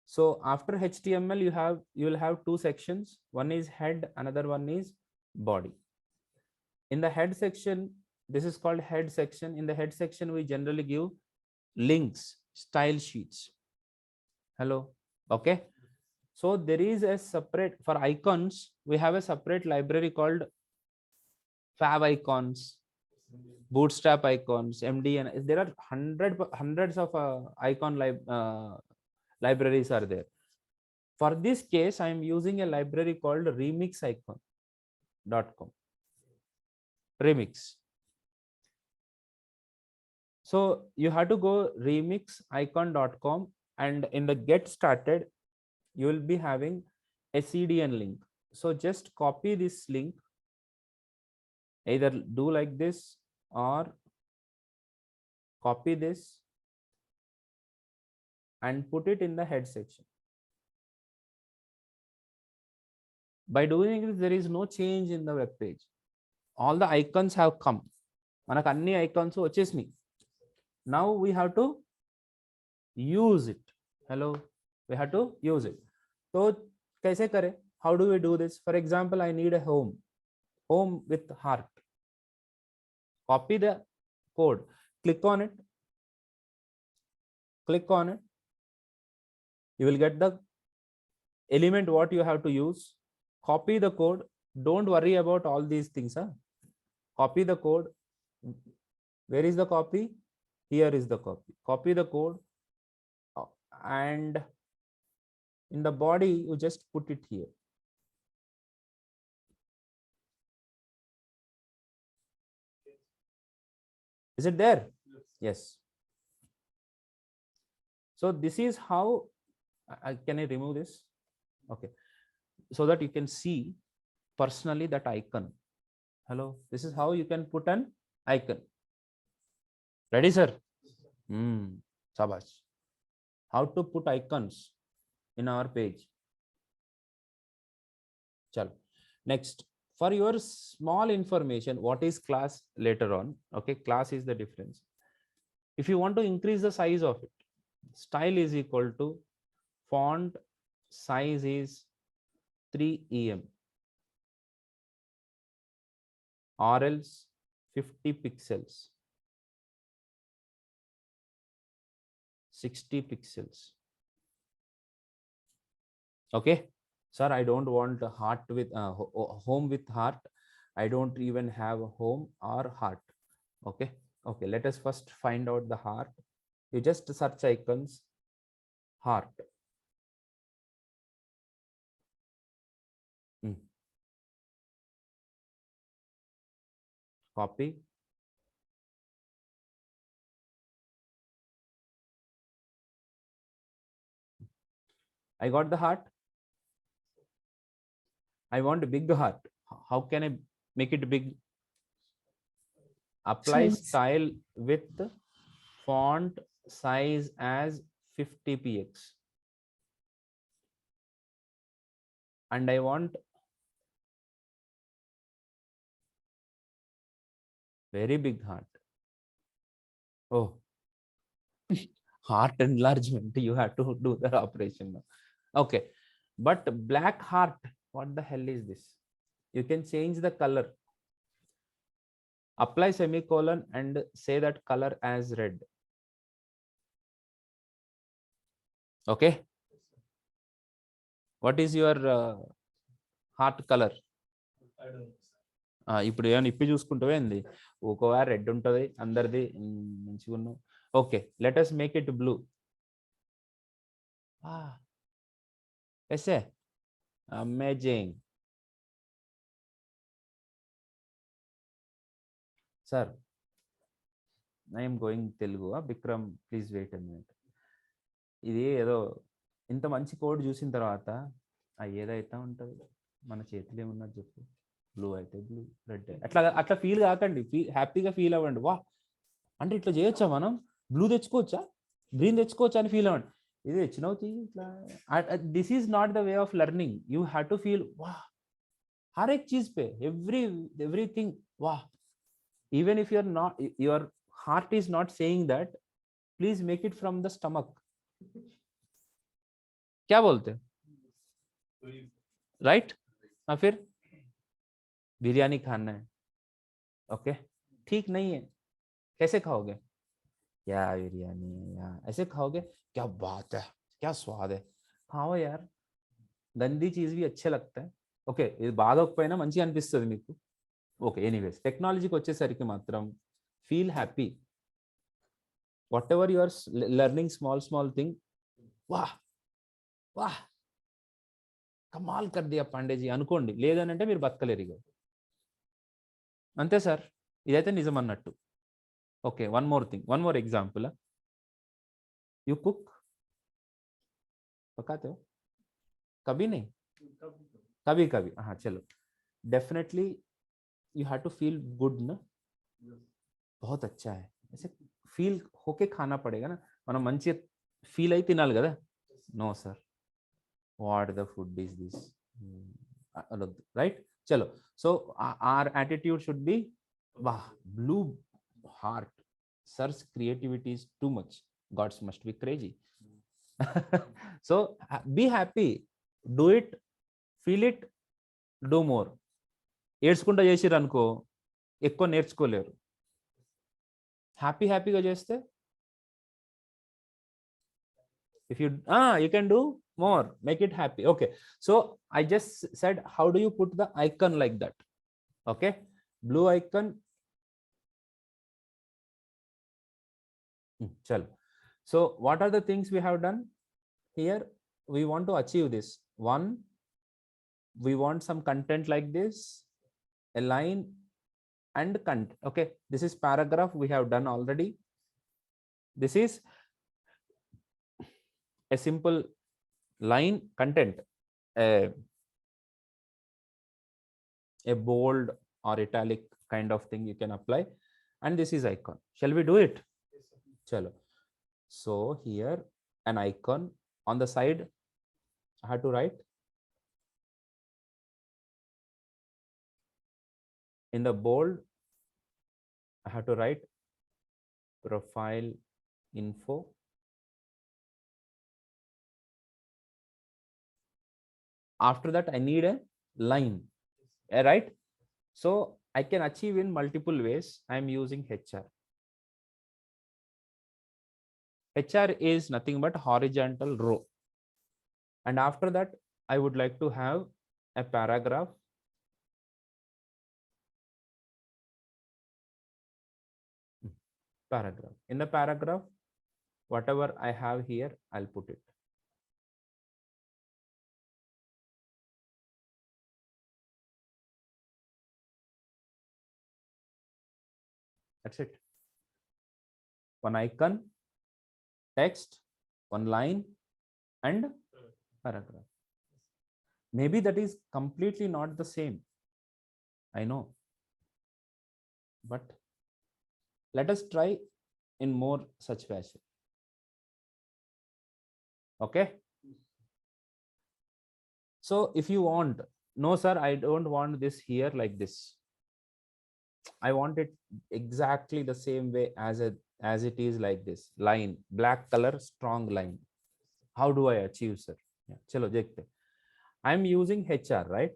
A: So after HTML, you will have two sections. One is head, another one is body. In the head section, this is called head section. In the head section, we generally give links, style sheets. Hello. Okay. So there is a separate, for icons, we have a separate library called Fab Icons, Bootstrap Icons, MDN. There are hundreds of icon libraries are there. For this case, I am using a library called remixicon.com. Remix. So you have to go remixicon.com, and in the get started, you will be having a CDN link. So just copy this link, either do like this or copy this and put it in the head section. By doing this, there is no change in the web page. All the icons have come. Manaku anni icons vachesni. Now we have to use it. Hello, we have to use it. So kaise kare? How do we do this? For example, I need a home with heart. Copy the code, click on it, you will get the element what you have to use. Copy the code. Don't worry about all these things. Copy the code. Where is the copy? Here is the copy. Copy the code, and in the body, you just put it here. Is it there? Yes. So this is how can I remove this? Okay. So that you can see personally that icon. Hello. This is how you can put an icon. Ready, sir? Sabash. How to put icons in our page. Chalo. Next, for your small information, what is class later on? Okay, class is the difference. If you want to increase the size of it, style is equal to font size is 3 em, or else 50 pixels, 60 pixels. Okay, sir, I don't want a heart with home with heart. I don't even have a home or heart. Okay, okay, let us first find out the heart. You just search icons heart. Copy. I got the heart. I want a big heart. How can I make it big? Apply
C: Size.
A: style with font size as 50 px. And I want very big heart. Oh, heart enlargement. You have to do the operation now. Okay. But black heart, what the hell is this? You can change the color. Apply semicolon and say that color as red. Okay. What is your heart color? ఇప్పుడు ఏమైనా ఇప్పి చూసుకుంటావే ఏంది ఒక్కోవా red ఉంటుంది అందరిది మంచిగా ఉన్నావు okay let us make it blue ఎస్ఏ amazing sir I'm going Telugu Vikram please wait a minute ఇది ఏదో ఇంత మంచి కోడ్ చూసిన తర్వాత ఏదైతే ఉంటుంది మన చేతిలో ఏమున్నది చెప్పు బ్లూ అయితే బ్లూ రెడ్ అట్లా అట్లా ఫీల్ కాకండి హ్యాపీగా ఫీల్ అవ్వండి వా అంటే ఇట్లా చేయొచ్చా మనం బ్లూ తెచ్చుకోవచ్చా గ్రీన్ తెచ్చుకోవచ్చా అని ఫీల్ అవ్వండి ఇది తెచ్చినవుతుంది ఇట్లా this is not the way of learning you have to feel వా हर एक चीज पे everything wow even if you're not your heart is not saying that please make it from the stomach क्या बोलते राइट हाँ फिर बिरयानी खाना है ओके ठीक नहीं है कैसे खाओगे क्या बिरयानी है यार ऐसे खाओगे क्या बात है क्या स्वाद है खाओ यार गंदी चीज भी अच्छे लगता है ఓకే ఇది బాగోకపోయినా మంచిగా అనిపిస్తుంది మీకు ఓకే ఎనీవేస్ టెక్నాలజీకి వచ్చేసరికి మాత్రం feel happy whatever you are learning small thing వాహ్ వాహ్ కమాల్ కర్ దియా పాండేజీ అనుకోండి లేదని అంటే మీరు బతకలేరు ఇక అంతే సార్ ఇదైతే నిజం అన్నట్టు okay one more example you cook पकाते हो कभी नहीं कभी कभी हाँ चलो definitely you have to feel good ना बहुत अच्छा है ऐसे फील होके खाना पड़ेगा ना మనం మంచి ఫీల్ అయి తినాలి కదా no sir what the food is this right చలో so our attitude should be వాహ్ blue heart sirs creativity is too much gods must be crazy so be happy do it feel it do more ఏడ్చుకుంటా చేసిర్రు అనుకో ఎక్కువ నేర్చుకోలేరు హ్యాపీగా చేస్తే if you can do more make it happy okay so I just said how do you put the icon like that okay blue icon chalo so what are the things we have done here we want to achieve this one we want some content like this a line and content okay this is paragraph we have done already this is a simple line content a bold or italic kind of thing you can apply and this is icon shall we do it chalo so here an icon on the side I have to write in the bold I have to write profile info after that I need a line right so I can achieve in multiple ways. I'm using HR. HR is nothing but horizontal row. And after that, I would like to have a paragraph. Paragraph. In the paragraph, whatever I have here, I'll put it. That's it. One icon, text, one line, and paragraph. Maybe that is completely not the same. I know. But let us try in more such fashion. Okay. So if you want, no, sir, I don't want this here like this. I want it exactly the same way as it is like this line, black color, strong line. How do I achieve, sir? Yeah. Chalo, dekhte. I'm using HR, right?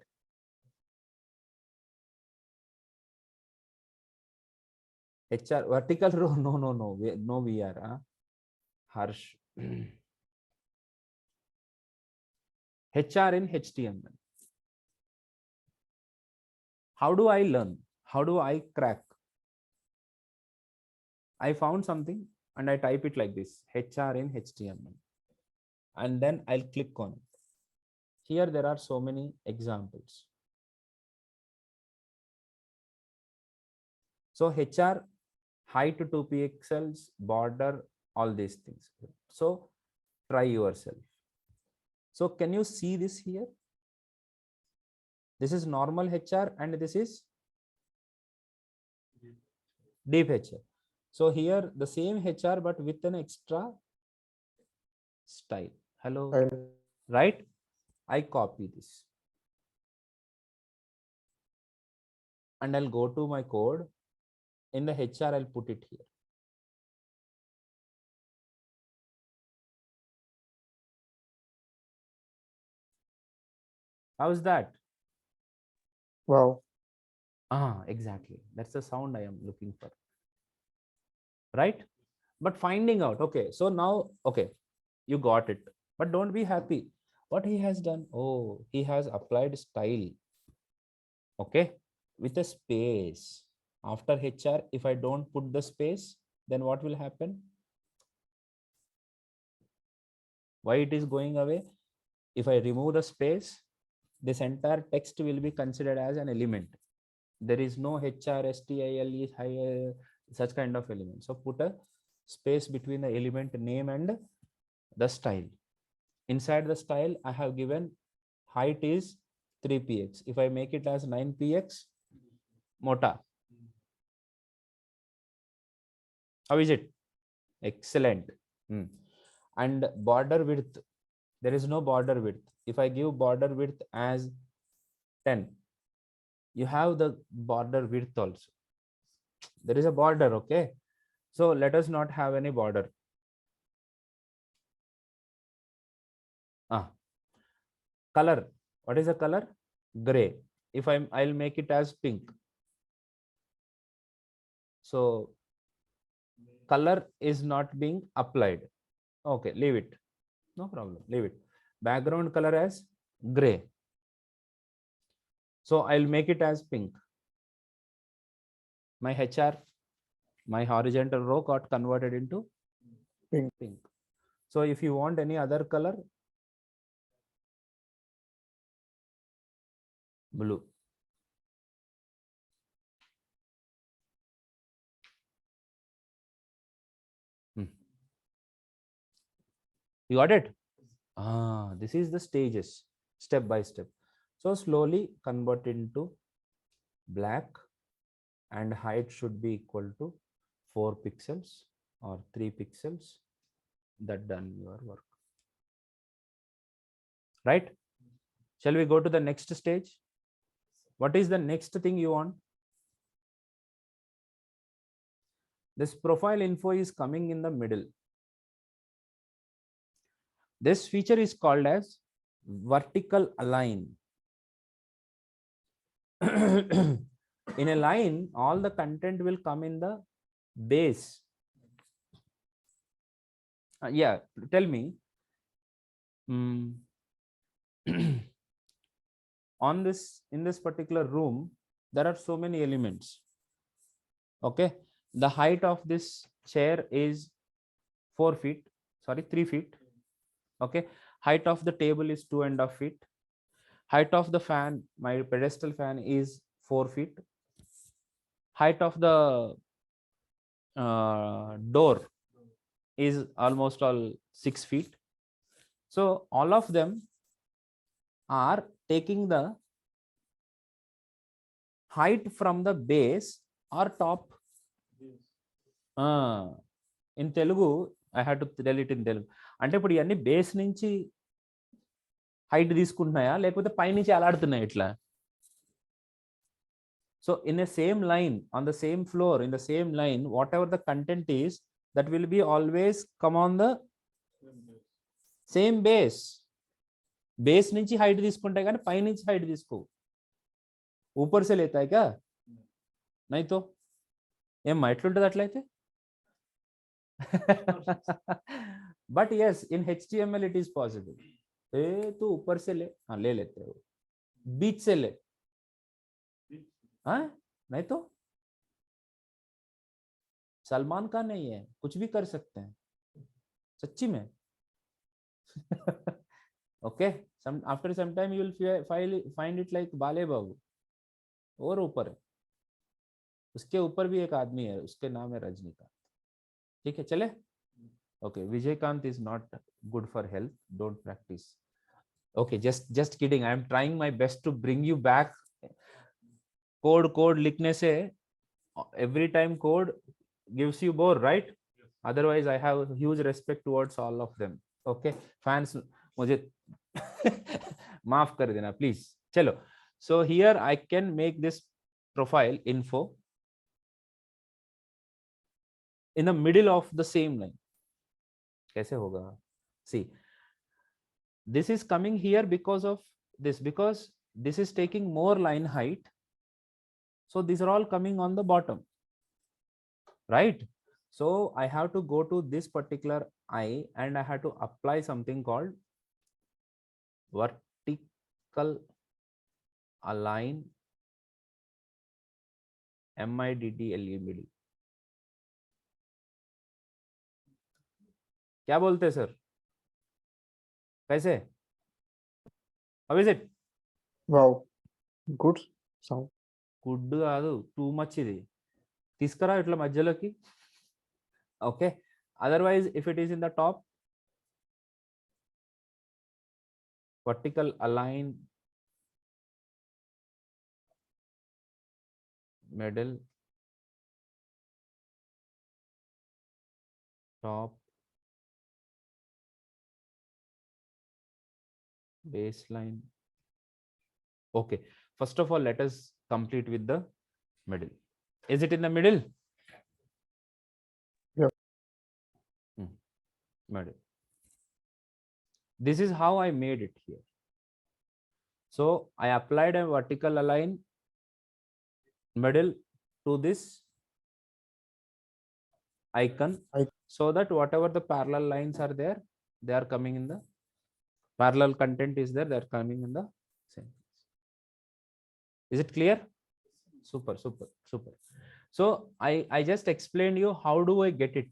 A: HR vertical row. No, no, no, no VR. Huh? Harsh. HR in HTML. How do I learn? How do I crack? I found something and I type it like this, HR in HTML. And then I'll click on it. Here there are so many examples. So HR, height 2 pixels, border, all these things. So try yourself. So can you see this here? This is normal HR and this is deep HR. So here the same HR but with an extra style. Hello, right? I copy this and I'll go to my code. In the HR, I'll put it here. How's that?
B: Wow.
A: Exactly. That's the sound I am looking for. Right? But finding out, okay, so now, okay, you got it. But don't be happy. What he has done, oh, he has applied style. Okay, with a space. After HR, if I don't put the space, then what will happen? Why it is going away? If I remove the space, this entire text will be considered as an element. There is no HRSTILE such kind of element. So put a space between the element name and the style. Inside the style, I have given height is 3px. If I make it as 9px, mota. How is it? Excellent. And border width, there is no border width. If I give border width as 10, you have the border width also. There is a border, okay? So let us not have any border. Color, what is the color? Gray. If I'll make it as pink. So color is not being applied. Okay, leave it. No problem, leave it. Background color as gray. So I'll make it as pink. My HR, my horizontal row got converted into pink. So if you want any other color, blue. You got it? This is the stages, step by step. So slowly convert into black and height should be equal to 4 pixels or 3 pixels. That done your work. Right? Shall we go to the next stage? What is the next thing you want? This profile info is coming in the middle. This feature is called as vertical align. In a line, all the content will come in the base. Yeah, tell me. On this, in this particular room, there are so many elements. Okay, the height of this chair is 4 feet, sorry, 3 feet. Okay, height of the table is 2.5 feet. Height of the fan, my pedestal fan, is 4 feet. Height of the door is almost all 6 feet. So all of them are taking the height from the base or top. In Telugu, I had to tell it in Telugu. అంటే ఇప్పుడు ఇవన్నీ base నుంచి height తీసుకుంటున్నాయా లేకపోతే పైనుంచి అలాడుతున్నాయి ఇట్లా? So in a same line, on the same floor, in the same line, whatever the content is, that will be always come on the same base. Base నుంచి height తీసుకుంటే కానీ పైనుంచి హైట్ తీసుకో. ऊपर से लेता है क्या? नहीं तो ఏమ్మా ఎట్లుంటుంది అట్లయితే? But yes, in HTML it is possible. तो ऊपर से ले लेते हो, बीच से ले. हाँ, नहीं तो सलमान का नहीं है, कुछ भी कर सकते हैं सच्ची में. Okay, after some time you will find it like बाले बाबू. और ऊपर है, उसके ऊपर भी एक आदमी है, उसके नाम है रजनीकांत. ठीक है, चले. Okay, Vijaykanth is not good for health, don't practice. Okay, just kidding. I am trying my best to bring you back. Code लिखने से every time code gives you bore, right? Otherwise I have huge respect towards all of them. Okay, fans मुझे माफ कर देना please. चलो, so here I can make this profile info in the middle of the same line. कैसे होगा? See, this is coming here because of this, because this is taking more line height. So these are all coming on the bottom, right? So I have to go to this particular eye and I have to apply something called vertical align, MIDDLEBD. क्या बोलते हैं sir? कैसे? How is it?
B: Wow. Good sound.
A: Good కాదు, too much. ఇది తీసుకురా ఇట్లా మధ్యలోకి. Okay, otherwise if it is in the top, vertical align, middle, top, baseline. Okay, first of all let us complete with the middle. Is it in the middle?
B: Yeah.
A: Middle. This is how I made it here. So I applied a vertical align middle to this icon, so that whatever the parallel lines are there, they are coming in the parallel content is there, they are coming in the same place. Is it clear? Super. So I just explained you how do I get it.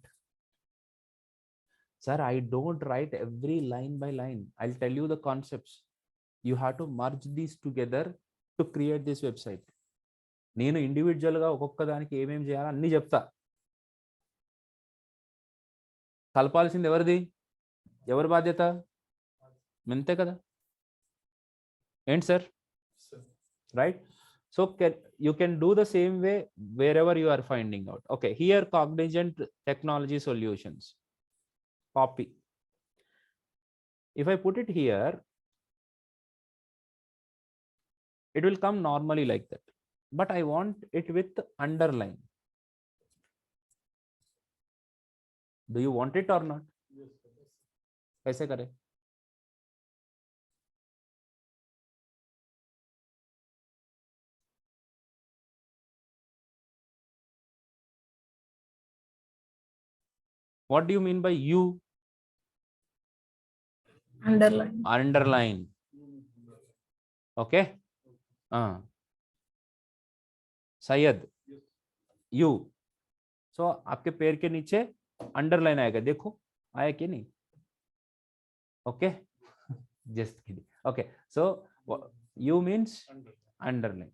A: Sir, I don't write every line by line. I'll tell you the concepts. You have to merge these together to create this website. నేను ఇండివిజువల్గా ఒక్కొక్క దానికి ఏమేమి చేయాలో అన్నీ చెప్తా. కలపాల్సింది ఎవరిది? ఎవరి బాధ్యత? మెంతే కదా. ఏంటి sir? Right. So you can do the same way wherever you are finding out. Okay, here Cognizant Technology Solutions. Copy. If I put it here, it will come normally like that. But I want it with underline. Do you want it or not? Yes. कैसे करें? What do you mean by you?
C: Underline.
A: Underline. Okay. सैयद यू. So आपके पैर के नीचे underline आएगा, देखो आया कि नहीं? Okay, just kidding. Okay, so you means underline.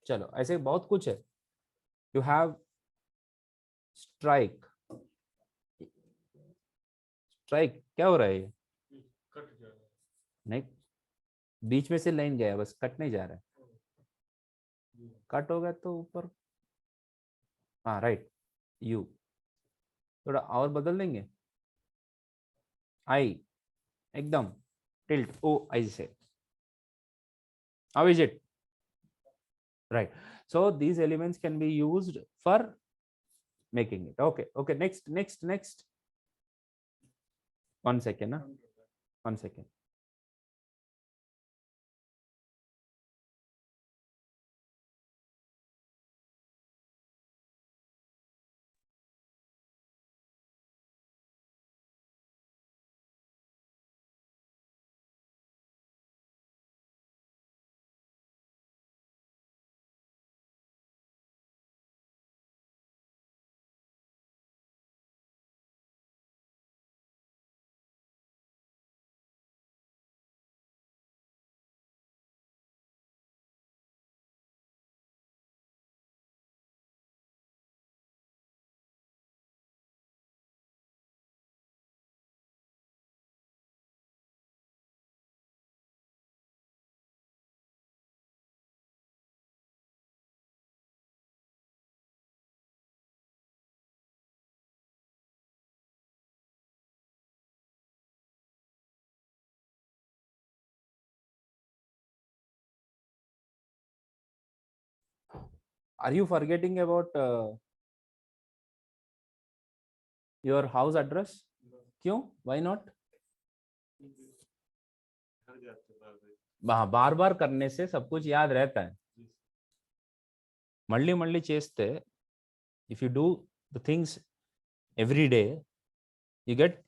A: चलो, ऐसे बहुत कुछ है. You have strike. स्ट्राइक क्या हो रहा है? ये नहीं, बीच में से लाइन गया, बस कट नहीं जा रहा है. कट हो गया तो ऊपर. हाँ राइट, यू. थोड़ा और बदल देंगे. आई एकदम टिल्ट. ओ ऐसे. How is it? Right. So these elements can be used for making it. Okay, okay, next. 1 second. 1 second. Are you forgetting about your house address? क्यों? Why not? बार बार करने से सब कुछ याद रहता है. मल्ली मल्ली చేస్తే, if you do the things every day, you get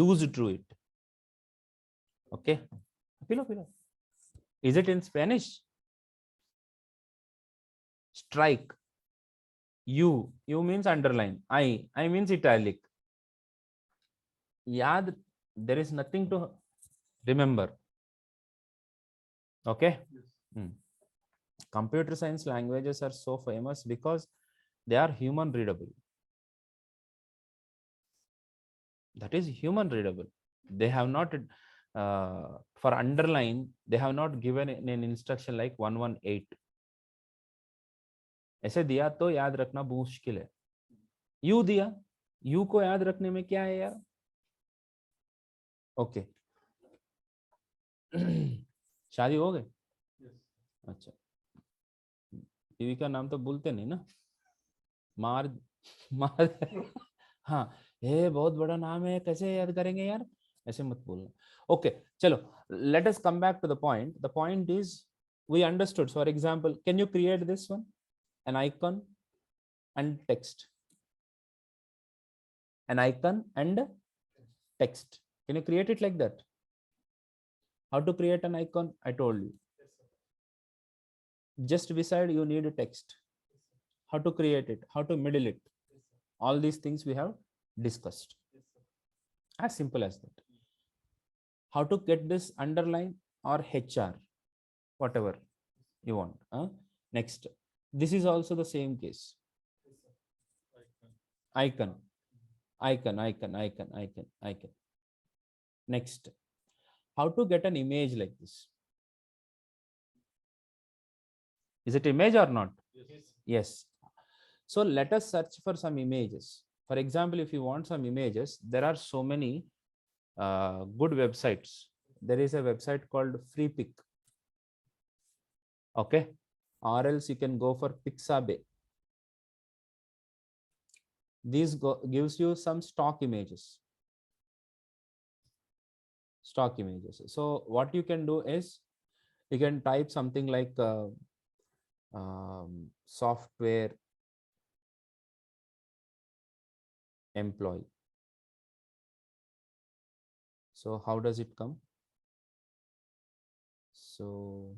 A: used to it. Okay, pilo. Is it in Spanish? Strike. You means underline. I means italic. Yaad, there is nothing to remember. Okay. Computer science languages are so famous because they are human readable. That is human readable. They have not for underline, they have not given an instruction like 118. ऐसे दिया तो याद रखना मुश्किल है. You दिया, you को याद रखने में क्या है यार? ओके. शादी हो गई? अच्छा, बीवी का नाम तो बोलते नहीं ना. मार मार. हाँ, ये बहुत बड़ा नाम है, कैसे याद करेंगे यार? ऐसे मत बोलना. ओके, चलो, let us come back to the point. The point is we understood. For example, can you create this one? An icon and text. An icon and text. Can you create it like that? How to create an icon? I told you. Just beside you need a text. How to create it? How to middle it? All these things we have discussed. As simple as that. How to get this underline or HR, whatever you want. Next, this is also the same case. Icon. Next, how to get an image like this? Is it image or not? Yes. So let us search for some images. For example, if you want some images, there are so many good websites. There is a website called FreePic. Okay, or else you can go for Pixabay. These gives you some stock images. So what you can do is you can type something like software employee. So how does it come? So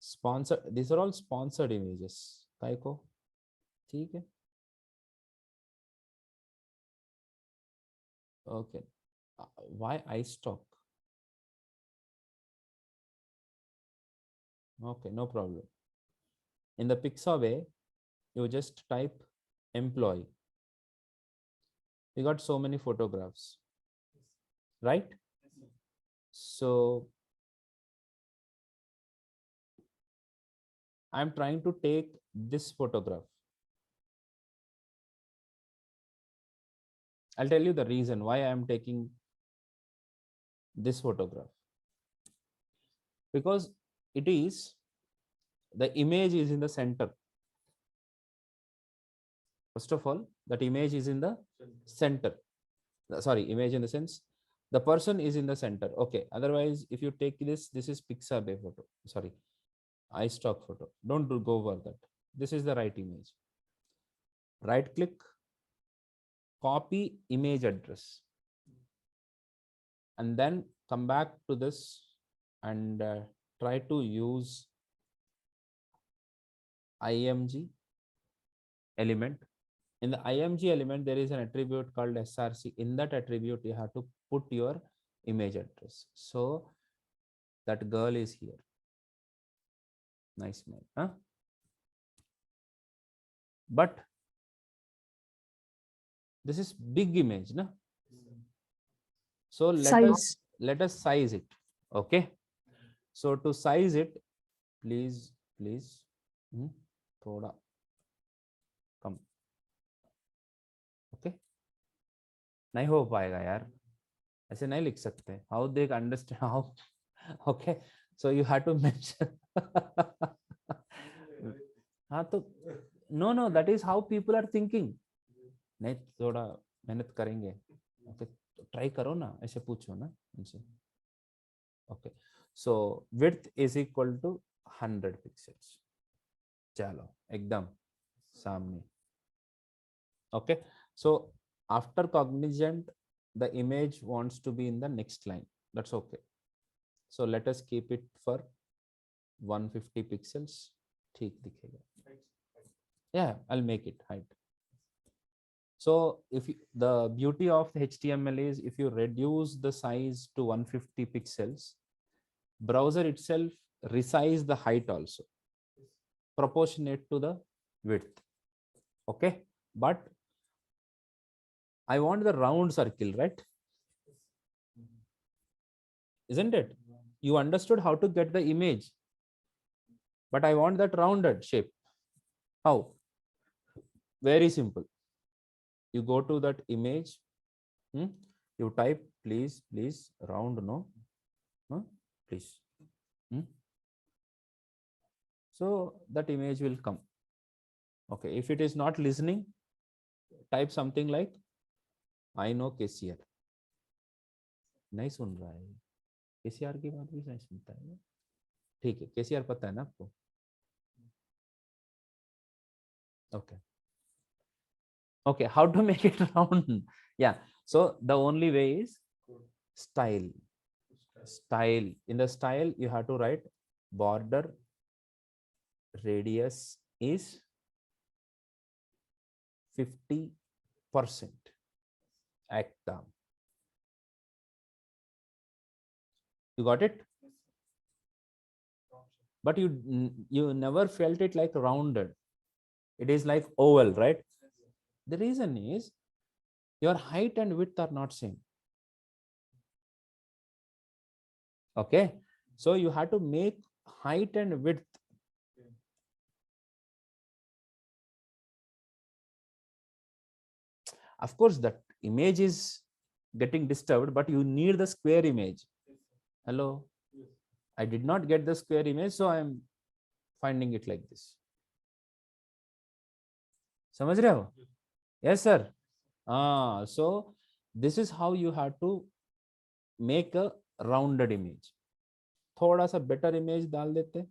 A: sponsor, these are all sponsored images. काय को ठीक है. Okay. Why iStock? Okay, no problem. In the Pixabay, you just type employee. You got so many photographs, right? So I'm trying to take this photograph. I'll tell you the reason why I am taking this photograph. Because it is, the image is in the center. First of all, that image is in the center. Sorry, image in the sense, the person is in the center. Okay. Otherwise, if you take this, this is Pixabay photo. Sorry, iStock photo. Don't go over that. This is the right image. Right click, copy image address, and then come back to this and try to use img element. In the img element, there is an attribute called src. In that attribute, you have to put your image address. So that girl is here. Nice man, huh? But this is big image, na? So
C: Size.
A: let us size it. Okay. So to size it, please thoda come. Okay. नहीं हो पाएगा यार, ऐसे नहीं लिख सकते. How they understand? How? Okay. So you have to mention. हाँ तो no, that is how people are thinking. नहीं थोड़ा मेहनत करेंगे. Okay, ट्राई करो ना, ऐसे पूछो ना उनसे. Okay, so width is equal to 100 pixels. चलो एकदम सामने. Okay, so after cognizant, the image wants to be in the next line. That's okay. So let us keep it for 150 pixels. ठीक दिखेगा. Yeah, I'll make it height. So if you, the beauty of the HTML is, if you reduce the size to 150 pixels, browser itself resize the height also, proportionate to the width. Okay, but I want the round circle, right? Isn't it? You understood how to get the image, but I want that rounded shape. How? Very simple. You go to that image, you type please round, no, please. So that image will come. Okay, if it is not listening, type something like I know KCR. नहीं सुन रहा है. KCR की बात भी नहीं सुनता है. ठीक है, KCR पता है ना आपको? Okay. Okay, how to make it round? Yeah, so the only way is style. Style. In the style, you have to write border radius is 50%. Ekdam. You got it? But you never felt it like rounded. It is like oval, right? The reason is your height and width are not same. Okay, so you have to make height and width. Of course, that image is getting disturbed, but you need the square image. Hello, I did not get the square image, so I am finding it like this. समझ रहे हो? Yes, sir. So this is how you have to make a rounded image. थोड़ा सा better image डाल देते.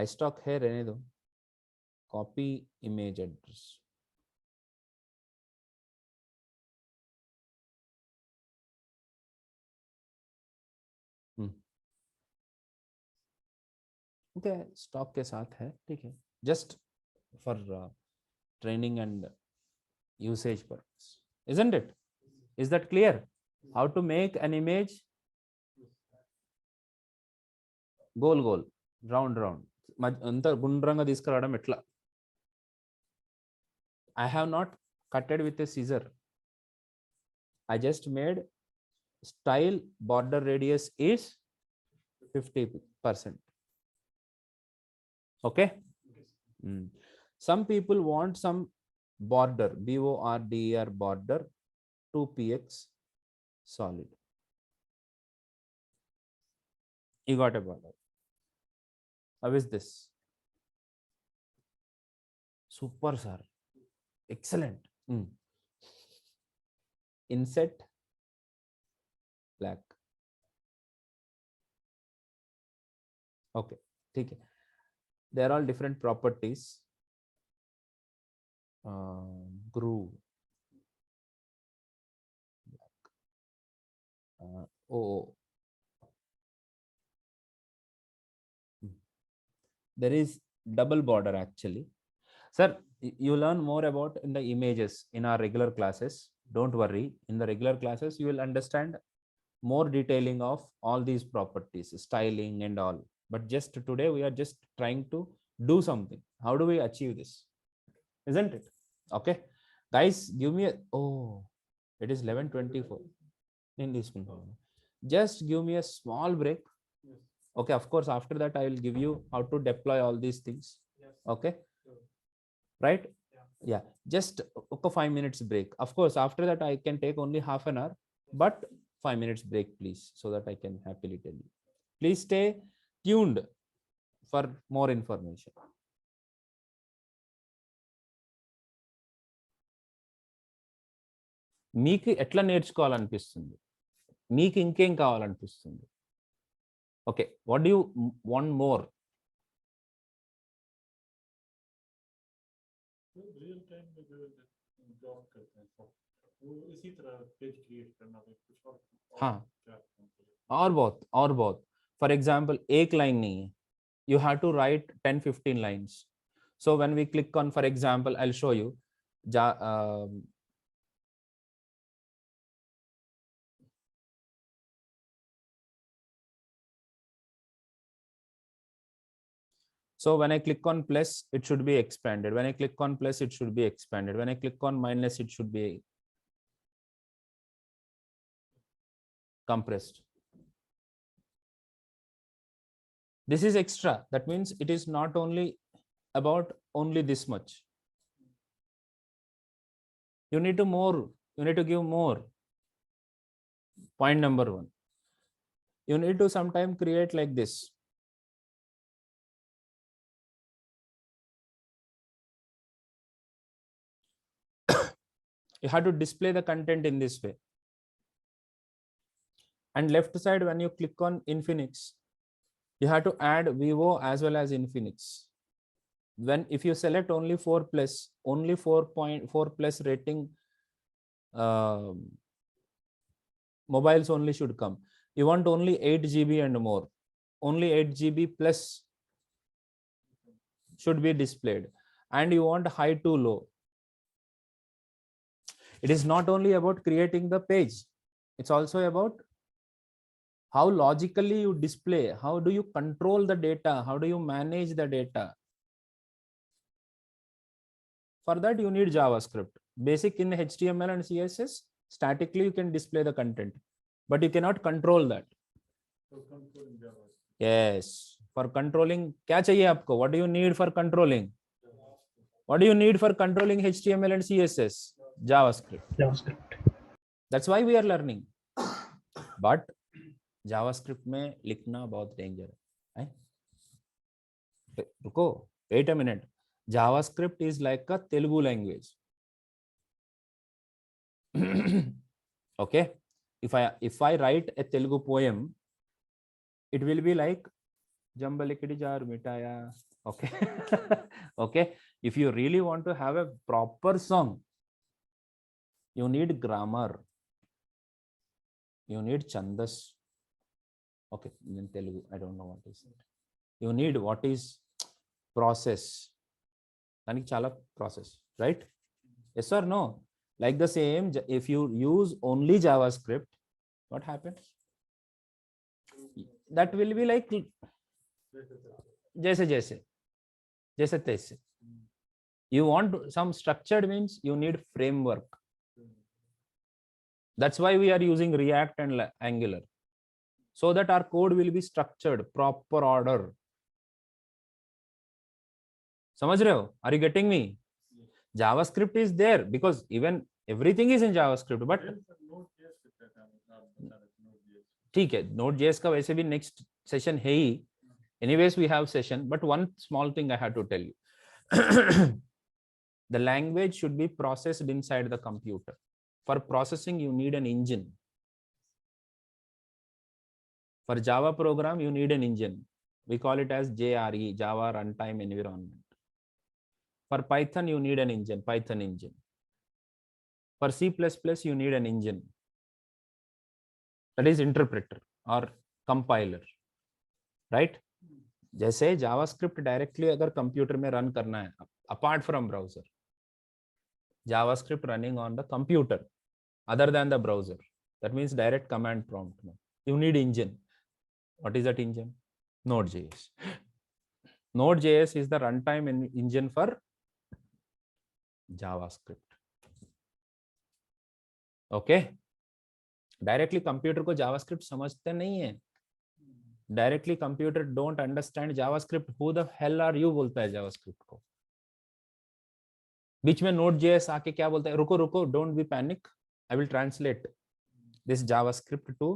A: iStock है रहने दो, copy image address. Okay, stock के साथ है, ठीक है, just for training and usage purpose, isn't it? Is that clear? How to make an image goal goal, round round, anta gundranga తీసుకురావడం ఎట్లా? I have not cutted with a scissor. I just made style border radius is 50%. Okay. Some people want some border, border border 2px solid. You got a border. How is this? Super, sir. Excellent. Inset black. Okay, ठीक है. They are all different properties. Groove. There is double border actually. Sir, you learn more about in the images in our regular classes. Don't worry. In the regular classes, you will understand more detailing of all these properties, styling and all. But just today, we are just trying to do something. How do we achieve this? Isn't it? Okay. Guys, give me a, oh, it is 11:24. In this one. Just give me a small break. Okay, of course, after that, I will give you how to deploy all these things. Okay. Right? Yeah. Just okay, 5 minutes break. Of course, after that, I can take only half an hour, but 5 minutes break, please, so that I can happily tell you. Please stay tuned for more information. మీకు ఎట్లా నేర్చుకోవాలనిపిస్తుంది, మీకు ఇంకేం కావాలనిపిస్తుంది? Okay, what do you want more?
D: Real time में जो job करते हैं सब वो इसी तरह पेज क्रिएट करना है कुछ और
A: हाँ,
D: क्या
A: और बहुत फॉर एग्जांपल एक लाइन नहीं है, you have to write 10-15 lines. So when we click on, for example, I'll show you so when I click on plus, it should be expanded. When I click on plus, it should be expanded. When I click on minus, it should be compressed. This is extra. That means it is not only about only this much. You need to more. You need to give more. Point number 1. You need to sometime create like this. You have to display the content in this way. And left side, when you click on Infinix, you have to add Vivo as well as Infinix. When if you select only 4 plus, only 4.4 plus rating mobiles only should come. You want only 8 GB and more. Only 8 GB plus should be displayed. And you want high to low. It is not only about creating the page. It's also about how logically you display. How do you control the data? How do you manage the data? For that, you need JavaScript. Basic in HTML and CSS, statically you can display the content, but you cannot control that. Yes. For controlling, क्या चाहिए आपको? What do you need for controlling? What do you need for controlling HTML and CSS? JavaScript. That's why we are learning. But JavaScript में लिखना बहुत danger है. रुको, wait a minute. JavaScript is like a Telugu language. Okay, if I write a Telugu poem, it will be like जंबलिकड़ी जार मिटाया. Okay. Okay. If you really want to have a proper song, you need grammar. You need chandas. Okay, in Telugu, I don't know what is it. You need what is process. దానికి చాలా process, right? Yes or no? Like the same, if you use only JavaScript, what happens? That will be like जैसे जैसे जैसे तैसे. You want some structured means you need framework. That's why we are using React and Angular, so that our code will be structured, proper order. समझ रहे हो? Are you getting me? JavaScript is there because even everything is in JavaScript, but ठीक है, Node.js का वैसे भी next session है ही. Anyways, we have session, but one small thing I had to tell you. The language should be processed inside the computer. For processing, you need an engine. For Java program, you need an engine. We call it as JRE, Java Runtime Environment. For Python, you need an engine, Python engine. For C++, you need an engine. That is interpreter or compiler, right? जैसे JavaScript directly अगर computer में run करना है, apart from browser, JavaScript running on the computer other than the browser, that means direct command prompt. You need engine. What is that engine? Node.js. Node.js is the runtime engine for JavaScript. Okay. Directly computer को JavaScript समझते नहीं है. Directly computer don't understand JavaScript. Who the hell are you बोलता है JavaScript को. बीच में Node.js आके क्या बोलता है? रुको रुको, don't be panic. I will translate this JavaScript to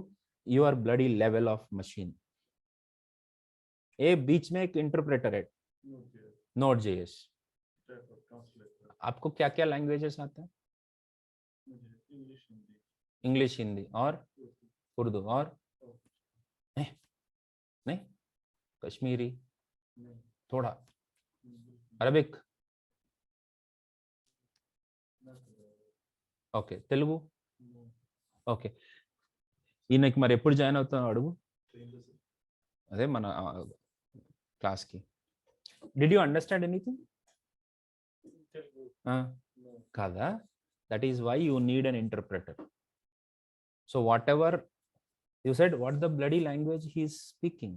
A: your bloody level of machine. ये बीच में एक इंटरप्रेटर है Node.js. आपको क्या क्या लैंग्वेजेस आते हैं? इंग्लिश, हिंदी और उर्दू और नहीं, कश्मीरी, थोड़ा अरबिक, ఓకే, తెలుగు, ఓకే. ఈయనకి మరి ఎప్పుడు జాయిన్ అవుతాను అడుగు, అదే మన క్లాస్కి. Did you understand anything? కదా, that is why you need an interpreter. So whatever you said, what the bloody language he is speaking,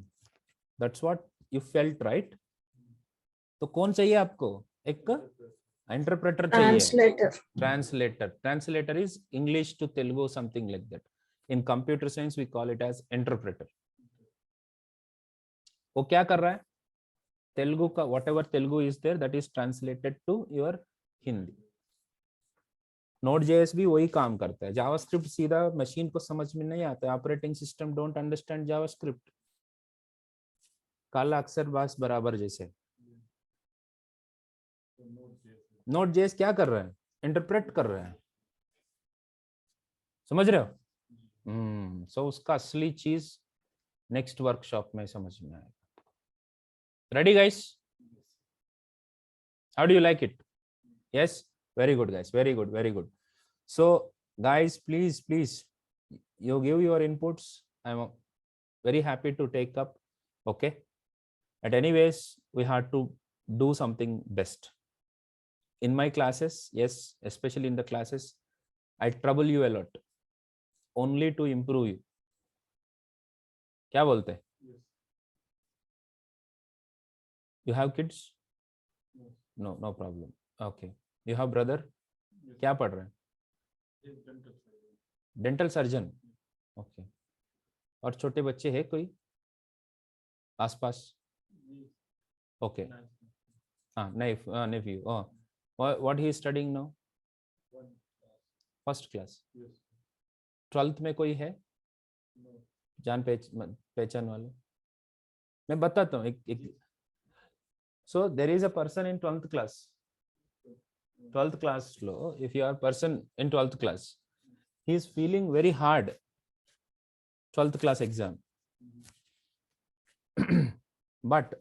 A: that's what you felt, right? तो कौन चाहिए आपको? एक इंटरप्रेटर चाहिए. Translator is English to Telugu, something like that. In computer science we call it as interpreter. वो क्या कर रहा है? तेलुगु का whatever Telugu is there, that is translated to your Hindi. Node.js भी वही काम करता है. JavaScript सीधा मशीन को समझ में नहीं आता है. Operating system don't understand JavaScript. काला अक्षर बस बराबर जैसे. Node.js क्या कर रहा है? इंटरप्रेट कर रहा है. समझ रहे हो? सो उसका असली चीज नेक्स्ट वर्कशॉप में समझ में आएगा. Ready guys? How do you like it? Yes, very good guys, very good, very good. So guys, please you give your inputs. I'm very happy to take up. Okay, but anyways, we have to do something best in my classes. Yes, especially in the classes, I trouble you a lot only to improve you. क्या बोलते हैं? You have kids? No problem. Okay. You have brother? क्या पढ़ रहे हैं? Dental surgeon. Okay. और छोटे बच्चे हैं कोई आसपास? ओके. हाँ, nephew. What he is studying now? First class. 12th में कोई है जान पहचान वाले? मैं बताता हूँ एक. So there is a person in 12th class. 12th class lo, if you are person in 12th class, he is feeling very hard 12th class exam. But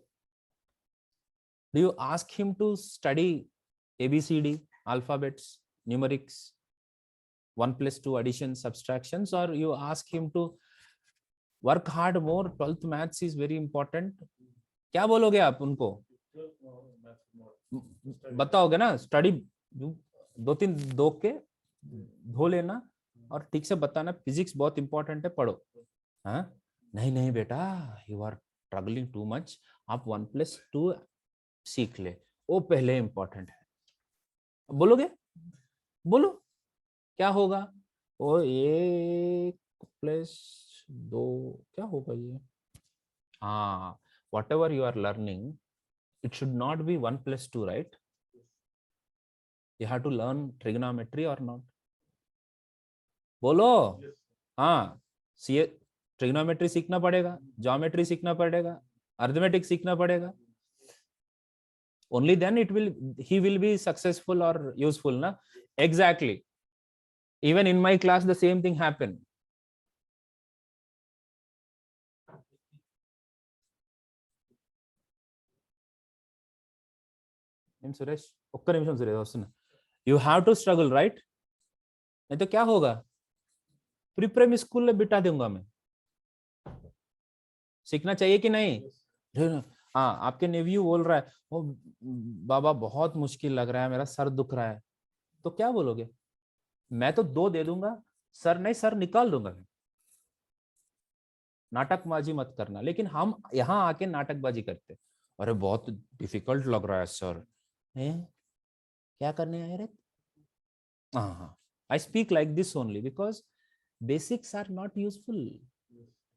A: do you ask him to study ABCD, alphabets, numerics, 1+2 addition, subtractions, or you ask him to work hard more? 12th maths is very important. क्या बोलोगे आप उनको? बताओगे ना, study 2-3 दो के धो लेना और ठीक से बताना, फिजिक्स बहुत इंपॉर्टेंट है, पढ़ो. हाँ, नहीं नहीं बेटा, you are struggling too much, आप 1+2 सीख ले, वो पहले इंपॉर्टेंट है. बोलोगे? बोलो, क्या होगा? वो 1+2 क्या होगा ये? हाँ, whatever you are learning, it should not be 1+2, right? You have to learn trigonometry or not? बोलो. हाँ, सी ट्रिग्नोमेट्री सीखना पड़ेगा, ज्योमेट्री सीखना पड़ेगा, अर्थमेटिक सीखना पड़ेगा. Only then he will be successful or useful, na? Exactly. Even in my class, the same thing happened. Suresh, ఒక్క నిమిషం సురేష్ వస్తున్నా. You have to struggle, right? नहीं तो क्या होगा? प्री प्राइमरी स्कूल में बिठा दूंगा मैं. सीखना चाहिए कि नहीं? हाँ, आपके नेव्यू बोल रहा है, ओ बाबा बहुत मुश्किल लग रहा है, मेरा सर दुख रहा है, तो क्या बोलोगे? मैं तो 2 दे दूंगा, सर नहीं, सर निकाल दूंगा. नाटकबाजी मत करना. लेकिन हम यहाँ आके नाटकबाजी करते, अरे बहुत डिफिकल्ट लग रहा है सर, क्या करने आए रे? हाँ, I speak like this only because basics are not useful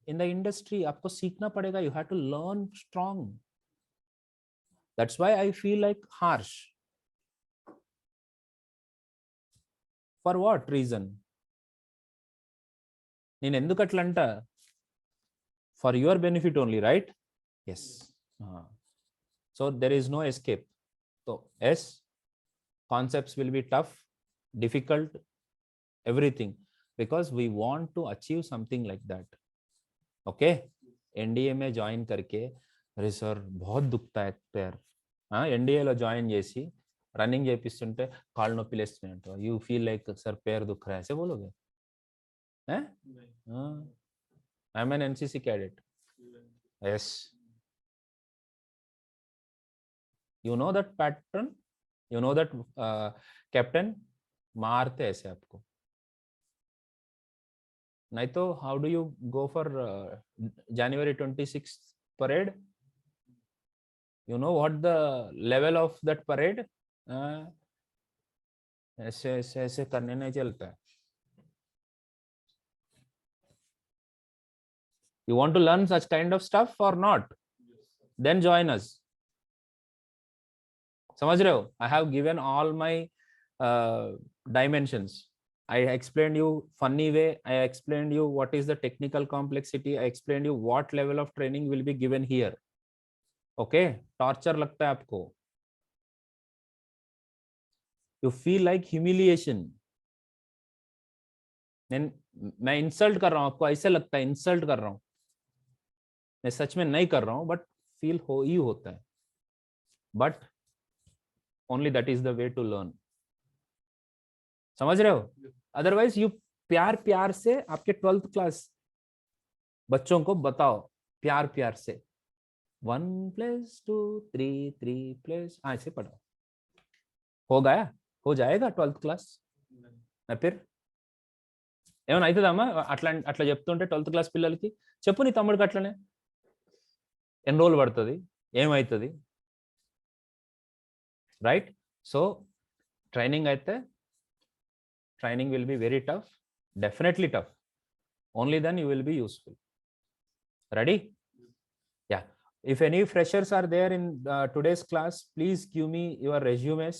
A: in the industry. आपको सीखना पड़ेगा. You have to learn strong. That's why I feel like harsh. For what reason? నేను ఎందుకు అట్లా అంట? For your benefit only, right? Yes. So there is no escape. So yes, concepts will be tough, difficult, everything, because we want to achieve something like that. Okay? NDA में join करके, अरे sir बहुत दुखता है पैर. हाँ, NDA లో join చేసి రన్నింగ్ చేపిస్తుంటే కాళ్ళు నొప్పి లేస్తున్నాయి అంట. యూ ఫీల్ లైక్ सर पैर दुख रहा है, ऐसे बोलोगे? हैं? I'm an NCC cadet. Yes. You know that pattern? You know that captain मारते ऐसे आपको. नहीं तो how do you go for January 26th parade? You know what the level of that parade? ऐसे ऐसे ऐसे करने नहीं चलता है. You want to learn such kind of stuff or not? Then join us. समझ रहे हो? I have given all my dimensions. I explained you funny way. I explained you what is the technical complexity. I explained you what level of training will be given here. Okay? Torture लगता है आपको. You feel like humiliation. मैं insult कर रहा हूं आपको, ऐसे लगता है इंसल्ट कर रहा हूं. मैं सच में नहीं कर रहा हूं, बट फील हो ही होता है. But only that is the way to learn. समझ रहे हो? अदरवाइज यू प्यार प्यार से आपके 12th क्लास बच्चों को बताओ, प्यार प्यार से 1+2 3+3 ऐसे पढ़ो. हो गया? हो जाएगा 12th क्लास? फिर ఏమైనా అవుతుందమ్మా అట్లా అట్లా చెప్తుంటే 12th క్లాస్ పిల్లలకి? చెప్పు నీ తమ్ముడికి అట్లనే. ఎన్ని రోజులు పడుతుంది? ఏమవుతుంది? Right? So training aithe, training will be very tough, definitely tough. Only then you will be useful. Ready? Yeah. If any freshers are there in today's class, please give me your resumes.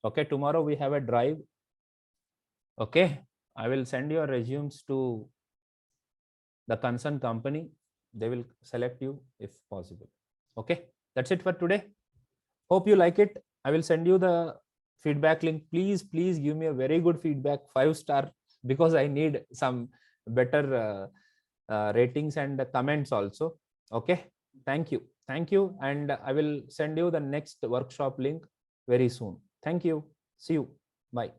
A: Okay, tomorrow we have a drive. Okay, I will send your resumes to the concerned company. They will select you if possible. Okay, that's it for today. Hope you like it. I will send you the feedback link. Please give me a very good feedback, 5-star, because I need some better ratings and comments also. Okay. Thank you, and I will send you the next workshop link very soon. Thank you. See you. Bye.